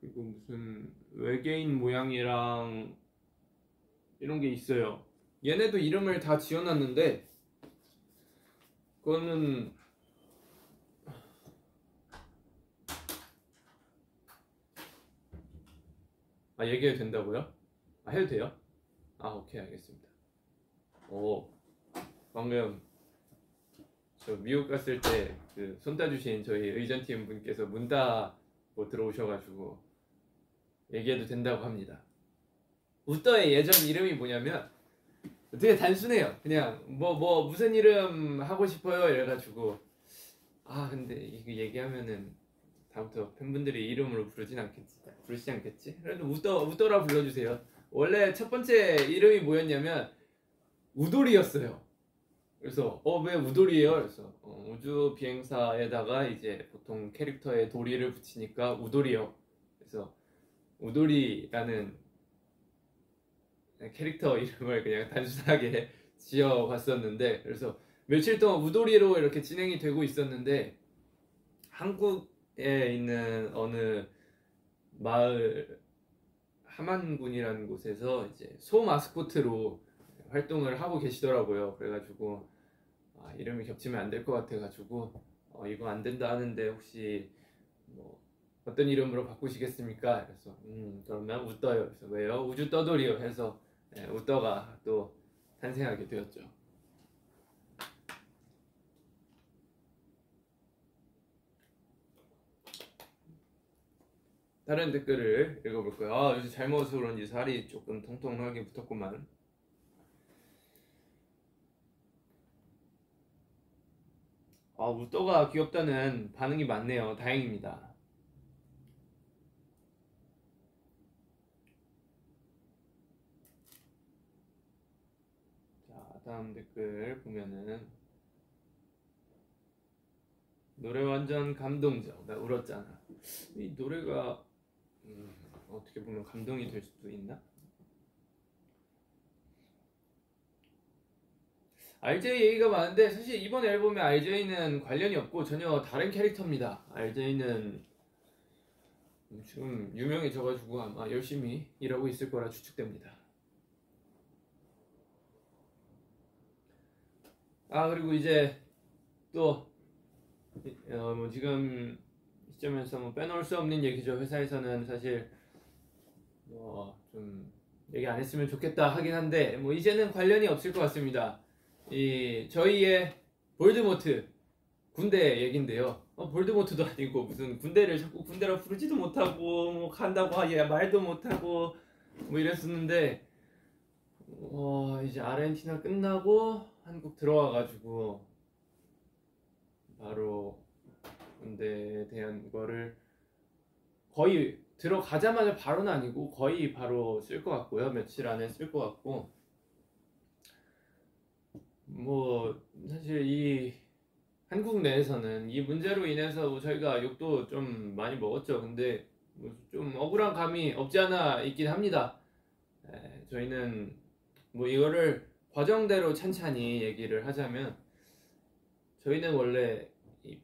그리고 무슨 외계인 모양이랑 이런 게 있어요. 얘네도 이름을 다 지어놨는데 그거는 얘기해도 된다고요? 해도 돼요? 오케이, 알겠습니다. 방금 저 미국 갔을 때 그 손 따주신 저희 의전팀 분께서 문 닫고 들어오셔가지고 얘기해도 된다고 합니다. 우떠의 예전 이름이 뭐냐면 되게 단순해요. 그냥 무슨 이름 하고 싶어요 이래가지고 근데 이거 얘기하면은 다음부터 팬분들이 이름으로 부르시지 않겠지? 그래도 우떠라 불러주세요. 원래 첫 번째 이름이 뭐였냐면 우돌이였어요. 그래서 왜 우돌이에요? 그래서 우주 비행사에다가 이제 보통 캐릭터에 도리를 붙이니까 우돌이요. 그래서 우돌이라는 캐릭터 이름을 그냥 단순하게 지어봤었는데, 그래서 며칠 동안 우돌이로 이렇게 진행이 되고 있었는데 한국에 있는 어느 마을 함안군이라는 곳에서 이제 소 마스코트로 활동을 하고 계시더라고요. 그래가지고 이름이 겹치면 안 될 것 같아가지고 이거 안 된다 하는데 혹시 뭐 어떤 이름으로 바꾸시겠습니까? 그래서 그러면 우떠요. 그래서 왜요? 우주 떠돌이요. 해서 우떠가 또 탄생하게 되었죠. 다른 댓글을 읽어볼까요? 요새 잘 먹어서 그런지 살이 조금 통통하게 붙었구만. 우떠가 귀엽다는 반응이 많네요. 다행입니다. 자, 다음 댓글 보면은 노래 완전 감동적. 나 울었잖아. 이 노래가 어떻게 보면 감동이 될 수도 있나? RJ 얘기가 많은데 사실 이번 앨범에 RJ는 관련이 없고 전혀 다른 캐릭터입니다. RJ는 지금 유명해져가지고 아마 열심히 일하고 있을 거라 추측됩니다. 그리고 이제 또 지금 시점에서 빼놓을 수 없는 얘기죠. 회사에서는 사실 좀 얘기 안 했으면 좋겠다 하긴 한데 이제는 관련이 없을 것 같습니다. 저희의 볼드모트 군대 얘긴데요. 볼드모트도 아니고 무슨 군대를 자꾸 군대라 부르지도 못하고 간다고 말도 못하고 이랬었는데 이제 아르헨티나 끝나고 한국 들어와가지고 바로 군대에 대한 거를 거의 들어가자마자 바로는 아니고 거의 바로 쓸 것 같고요. 며칠 안에 쓸 것 같고 사실 이 한국 내에서는 이 문제로 인해서 저희가 욕도 좀 많이 먹었죠. 근데 좀 억울한 감이 없지 않아 있긴 합니다. 저희는 이거를 과정대로 찬찬히 얘기를 하자면 저희는 원래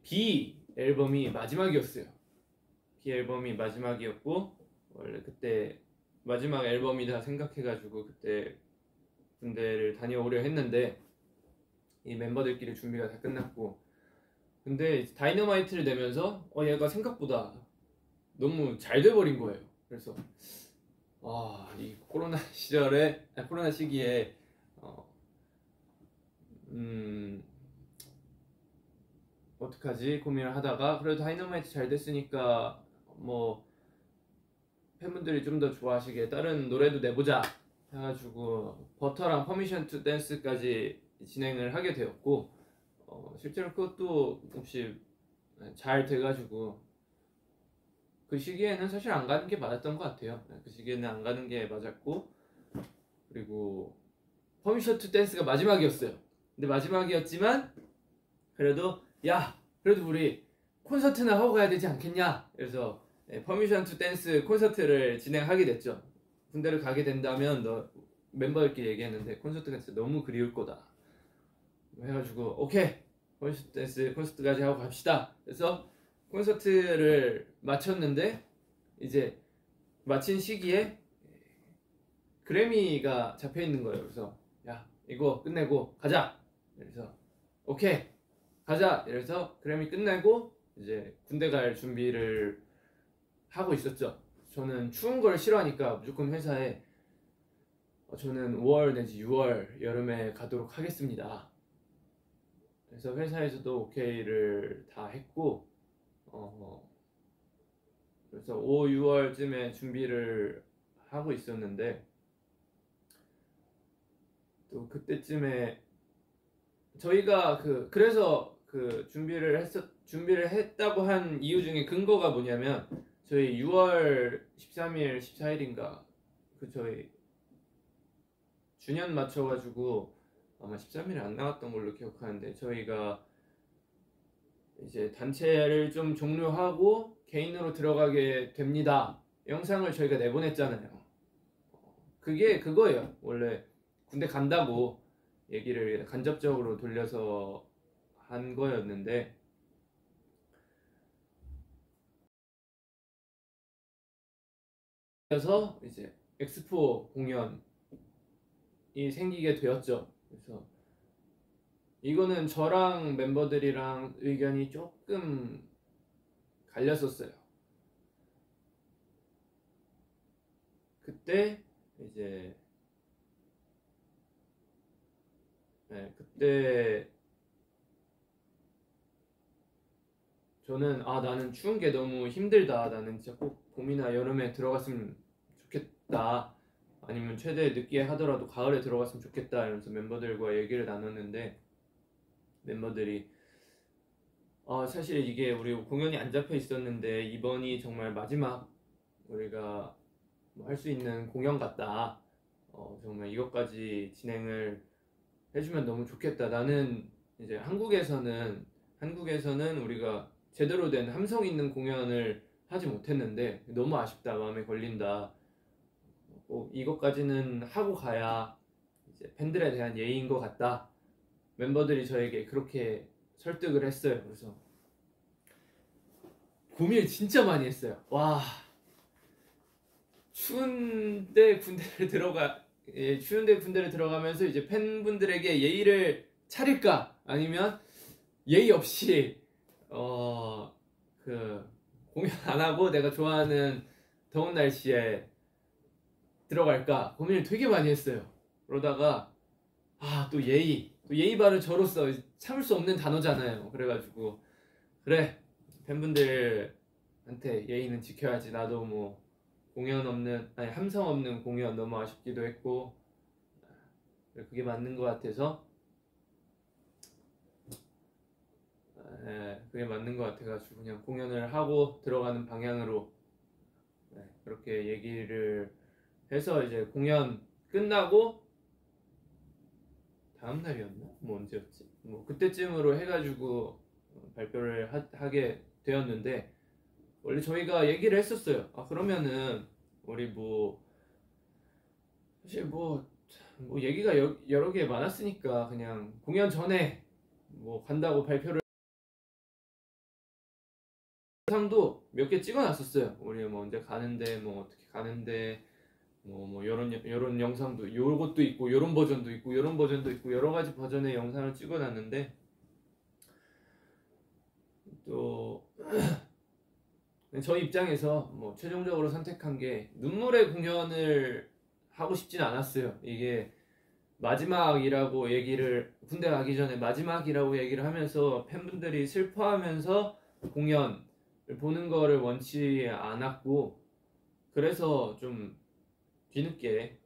B 앨범이 마지막이었어요. B 앨범이 마지막이었고 원래 그때 마지막 앨범이다 생각해가지고 그때 군대를 다녀오려 했는데 이 멤버들끼리 준비가 다 끝났고 근데 다이너마이트를 내면서 얘가 생각보다 너무 잘 돼버린 거예요. 그래서 이 코로나 시기에 어떡하지 고민을 하다가 그래도 다이너마이트 잘 됐으니까 팬분들이 좀 더 좋아하시게 다른 노래도 내보자 해가지고 버터랑 퍼미션 투 댄스까지 진행을 하게 되었고 실제로 그것도 혹시 잘 돼가지고 그 시기에는 사실 안 가는 게 맞았던 것 같아요. 그 시기에는 안 가는 게 맞았고 그리고 퍼미션 투 댄스가 마지막이었어요. 근데 마지막이었지만 그래도 그래도 우리 콘서트나 하고 가야 되지 않겠냐. 그래서 퍼미션 투 댄스 콘서트를 진행하게 됐죠. 군대를 가게 된다면 멤버들끼리 얘기했는데 콘서트가 진짜 너무 그리울 거다 해가지고 오케이 퍼미션 투 댄스 콘서트까지 하고 갑시다. 그래서 콘서트를 마쳤는데 이제 마친 시기에 그래미가 잡혀 있는 거예요. 그래서 야 이거 끝내고 가자. 그래서 오케이 가자. 이래서 그래미 끝내고 이제 군대 갈 준비를 하고 있었죠. 저는 추운 걸 싫어하니까 무조건 회사에 저는 5월 내지 6월 여름에 가도록 하겠습니다. 그래서 회사에서도 오케이를 다 했고 그래서 5, 6월쯤에 준비를 하고 있었는데 또 그때쯤에 저희가 그래서 준비를 했다고 한 이유 중에 근거가 뭐냐면 저희 6월 13일, 14일인가 저희 주년 맞춰가지고 아마 13일에 안 나왔던 걸로 기억하는데 저희가 이제 단체를 좀 종료하고 개인으로 들어가게 됩니다. 영상을 저희가 내보냈잖아요. 그게 그거예요. 원래 군대 간다고 얘기를 간접적으로 돌려서 한 거였는데 그래서 이제 엑스포 공연이 생기게 되었죠. 그래서 이거는 저랑 멤버들이랑 의견이 조금 갈렸었어요. 그때 이제 그때 저는 나는 추운 게 너무 힘들다. 나는 진짜 꼭 봄이나 여름에 들어갔으면 좋겠다. 아니면 최대 늦게 하더라도 가을에 들어갔으면 좋겠다. 이러면서 멤버들과 얘기를 나눴는데 멤버들이 사실 이게 우리 공연이 안 잡혀 있었는데 이번이 정말 마지막 우리가 할 수 있는 공연 같다. 정말 이것까지 진행을 해주면 너무 좋겠다. 나는 이제 한국에서는 우리가 제대로 된 함성 있는 공연을 하지 못했는데 너무 아쉽다. 마음에 걸린다. 이것까지는 하고 가야 이제 팬들에 대한 예의인 것 같다. 멤버들이 저에게 그렇게 설득을 했어요. 그래서 고민을 진짜 많이 했어요. 와, 추운데 군대를 들어가면서 이제 팬분들에게 예의를 차릴까? 아니면 예의 없이 공연 안 하고 내가 좋아하는 더운 날씨에 들어갈까 고민을 되게 많이 했어요. 그러다가 또 예의 바른 저로서 참을 수 없는 단어잖아요. 그래가지고 그래 팬분들한테 예의는 지켜야지. 나도 뭐 함성 없는 공연 너무 아쉽기도 했고 그게 맞는 것 같아서 그게 맞는 것 같아가지고 그냥 공연을 하고 들어가는 방향으로 그렇게 얘기를 해서 이제 공연 끝나고 다음 날이었나? 뭐 언제였지? 뭐 그때쯤으로 해가지고 발표를 하게 되었는데 원래 저희가 얘기를 했었어요. 그러면은 우리 사실 얘기가 여러 개 많았으니까 그냥 공연 전에 간다고 발표를 영상도 몇 개 찍어놨었어요. 우리 언제 가는데 어떻게 가는데 요런 영상도 요것도 있고 요런 버전도 있고 요런 버전도 있고 여러 가지 버전의 영상을 찍어놨는데 또 저희 입장에서 최종적으로 선택한 게 눈물의 공연을 하고 싶진 않았어요. 이게 마지막이라고 군대 가기 전에 마지막이라고 얘기를 하면서 팬분들이 슬퍼하면서 공연을 보는 거를 원치 않았고 그래서 좀 뒤늦게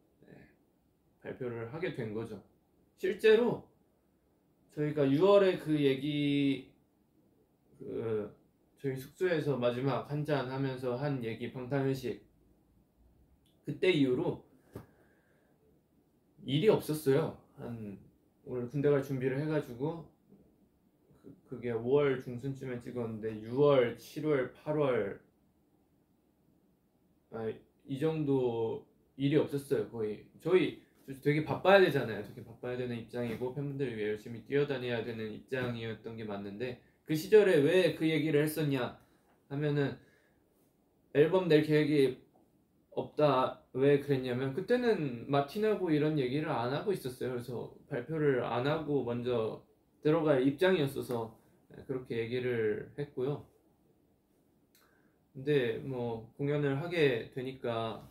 발표를 하게 된 거죠. 실제로 저희가 6월에 저희 숙소에서 마지막 한잔 하면서 한 얘기 방탄회식 그때 이후로 일이 없었어요. 오늘 군대 갈 준비를 해가지고 그게 5월 중순쯤에 찍었는데 6월, 7월, 8월 이 정도 일이 없었어요. 거의 저희 되게 바빠야 되잖아요. 되게 바빠야 되는 입장이고 팬분들을 위해 열심히 뛰어다녀야 되는 입장이었던 게 맞는데 그 시절에 왜 그 얘기를 했었냐 하면은 앨범 낼 계획이 없다 왜 그랬냐면 그때는 마틴하고 이런 얘기를 안 하고 있었어요. 그래서 발표를 안 하고 먼저 들어갈 입장이었어서 그렇게 얘기를 했고요. 근데 뭐 공연을 하게 되니까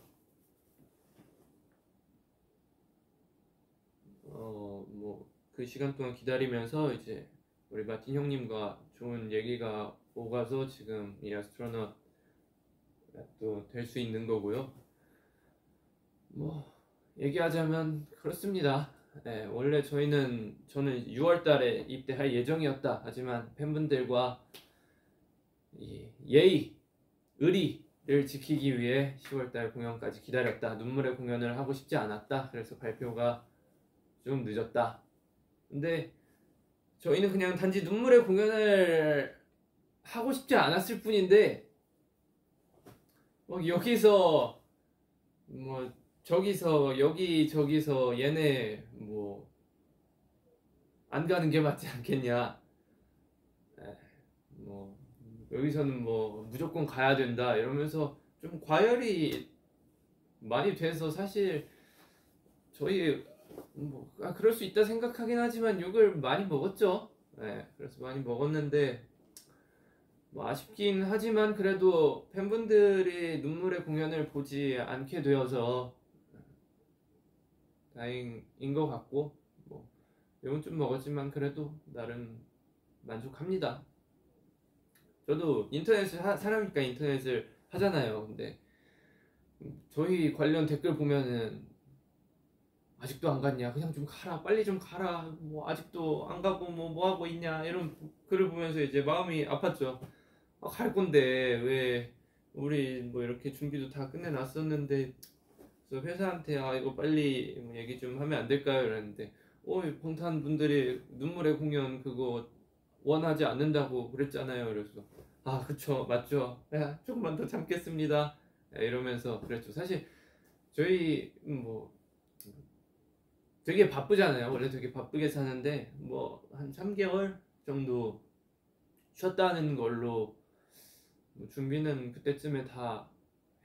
뭐 그 시간 동안 기다리면서 이제 우리 마틴 형님과 좋은 얘기가 오가서 지금 이 아스트로넛 또 될 수 있는 거고요. 뭐 얘기하자면 그렇습니다. 네, 원래 저는 6월 달에 입대할 예정이었다. 하지만 팬분들과 이 예의, 의리를 지키기 위해 10월 달 공연까지 기다렸다. 눈물의 공연을 하고 싶지 않았다. 그래서 발표가 좀 늦었다. 근데 저희는 그냥 단지 눈물의 공연을 하고 싶지 않았을 뿐인데 뭐 여기서 뭐 저기서 여기 저기서 얘네 뭐 안 가는 게 맞지 않겠냐. 뭐 여기서는 뭐 무조건 가야 된다 이러면서 좀 과열이 많이 돼서 사실 저희 뭐 그럴 수 있다 생각하긴 하지만 욕을 많이 먹었죠. 네, 그래서 많이 먹었는데 뭐 아쉽긴 하지만 그래도 팬분들이 눈물의 공연을 보지 않게 되어서 다행인 것 같고 뭐 욕은 좀 먹었지만 그래도 나름 만족합니다. 저도 사람이니까 인터넷을 하잖아요. 근데 저희 관련 댓글 보면은 아직도 안 갔냐? 그냥 좀 가라. 빨리 좀 가라. 뭐 아직도 안 가고 뭐 하고 있냐? 이런 글을 보면서 이제 마음이 아팠죠. 갈 건데 왜 우리 뭐 이렇게 준비도 다 끝내놨었는데 그래서 회사한테 이거 빨리 뭐 얘기 좀 하면 안 될까요? 이랬는데 방탄 분들이 눈물의 공연 그거 원하지 않는다고 그랬잖아요. 그래서 그쵸 맞죠. 야, 조금만 더 참겠습니다. 이러면서 그랬죠. 사실 저희 뭐 되게 바쁘잖아요. 원래 되게 바쁘게 사는데 뭐 한 3개월 정도 쉬었다는 걸로 뭐 준비는 그때쯤에 다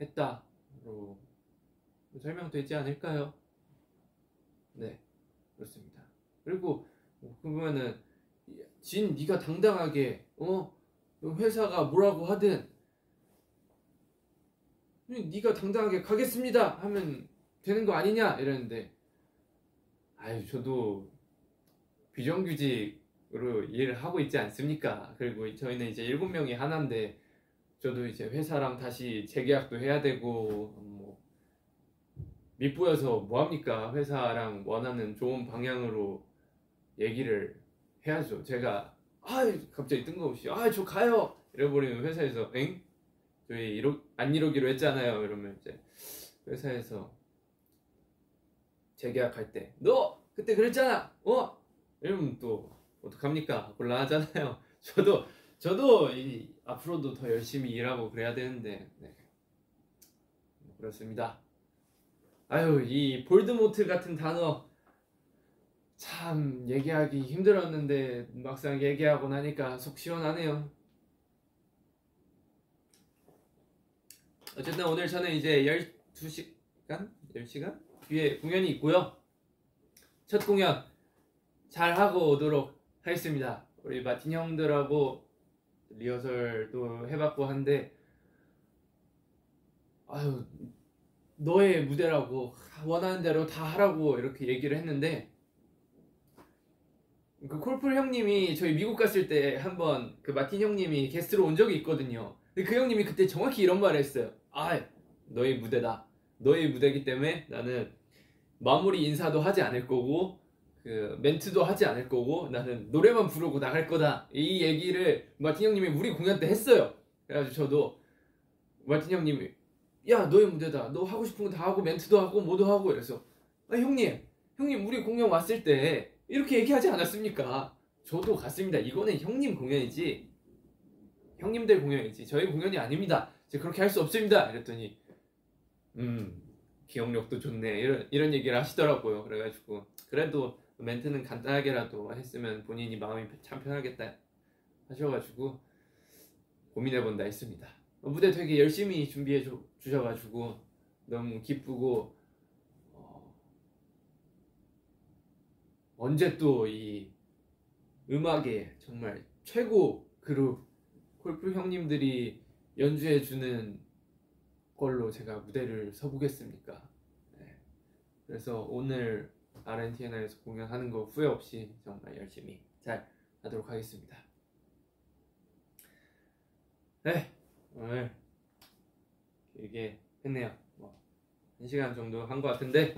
했다로 설명되지 않을까요? 네, 그렇습니다. 그리고 그러면은 네가 당당하게 회사가 뭐라고 하든 네가 당당하게 가겠습니다 하면 되는 거 아니냐 이랬는데 저도 비정규직으로 일을 하고 있지 않습니까? 그리고 저희는 이제 7명이 하나인데 저도 이제 회사랑 다시 재계약도 해야 되고 뭐 밑보여서 뭐합니까? 회사랑 원하는 좋은 방향으로 얘기를 해야죠. 제가 갑자기 뜬금없이 저 가요! 이래버리면 회사에서 엥? 저희 안 이러기로 했잖아요. 이러면 이제 회사에서 재계약할 때 너 그때 그랬잖아! 이러면 또 어떡합니까? 곤란하잖아요. 저도 앞으로도 더 열심히 일하고 그래야 되는데 네. 그렇습니다. 이 볼드모트 같은 단어 참 얘기하기 힘들었는데 막상 얘기하고 나니까 속 시원하네요. 어쨌든 오늘 저는 이제 12시간? 10시간? 뒤에 공연이 있고요. 첫 공연 잘 하고 오도록 하겠습니다. 우리 마틴 형들하고 리허설도 해봤고 한데 너의 무대라고 원하는 대로 다 하라고 이렇게 얘기를 했는데 그 콜풀 형님이 저희 미국 갔을 때 한번 그 마틴 형님이 게스트로 온 적이 있거든요. 근데 그 형님이 그때 정확히 이런 말을 했어요. 너의 무대다. 너의 무대이기 때문에 나는 마무리 인사도 하지 않을 거고 그 멘트도 하지 않을 거고 나는 노래만 부르고 나갈 거다. 이 얘기를 마틴 형님이 우리 공연 때 했어요. 그래가지고 저도 마틴 형님이 야 너의 무대다. 너 하고 싶은 거 다 하고 멘트도 하고 뭐도 하고 이래서 형님 우리 공연 왔을 때 이렇게 얘기하지 않았습니까? 저도 갔습니다. 이거는 형님 공연이지 형님들 공연이지 저희 공연이 아닙니다. 제가 그렇게 할 수 없습니다. 이랬더니 기억력도 좋네 이런 얘기를 하시더라고요. 그래가지고 그래도 멘트는 간단하게라도 했으면 본인이 마음이 참 편하겠다 하셔가지고 고민해본다 했습니다. 무대 되게 열심히 준비해 주셔가지고 너무 기쁘고 언제 또 이 음악의 정말 최고 그룹 콜프 형님들이 연주해주는 걸로 제가 무대를 서보겠습니까? 네. 그래서 오늘 아르헨티나에서 공연하는 거 후회 없이 정말 열심히 잘 하도록 하겠습니다. 네, 오늘 길게 했네요. 1시간 정도 한 것 같은데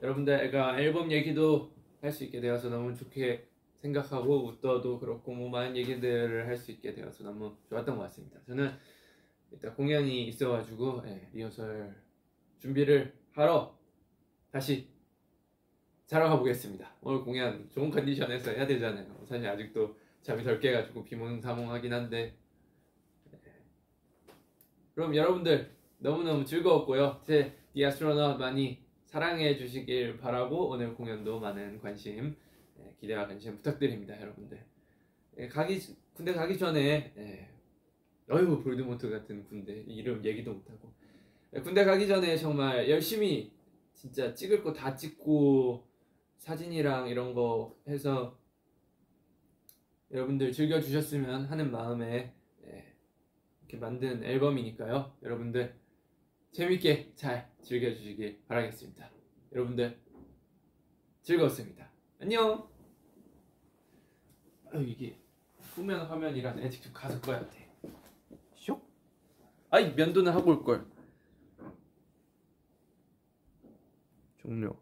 여러분들과 앨범 얘기도 할 수 있게 되어서 너무 좋게 생각하고 웃더도 그렇고 많은 얘기들을 할 수 있게 되어서 너무 좋았던 것 같습니다. 저는 일단 공연이 있어가지고 리허설 준비를 하러 다시 자러 가보겠습니다. 오늘 공연 좋은 컨디션에서 해야 되잖아요. 사실 아직도 잠이 덜 깨가지고 비몽사몽하긴 한데 그럼 여러분들 너무너무 즐거웠고요. 제 디아스트로넛 많이 사랑해 주시길 바라고 오늘 공연도 많은 관심 기대와 관심 부탁드립니다. 여러분들 군대 가기 전에 어휴 볼드모트 같은 군대 이름 얘기도 못하고 군대 가기 전에 정말 열심히 진짜 찍을 거 다 찍고 사진이랑 이런 거 해서 여러분들 즐겨주셨으면 하는 마음에 이렇게 만든 앨범이니까요. 여러분들 재밌게 잘 즐겨주시길 바라겠습니다. 여러분들 즐거웠습니다. 안녕. 이게 후면 화면이라네. 직접 가서 꺼야 돼. 쇽. 아이 면도는 하고 올 걸. 종료.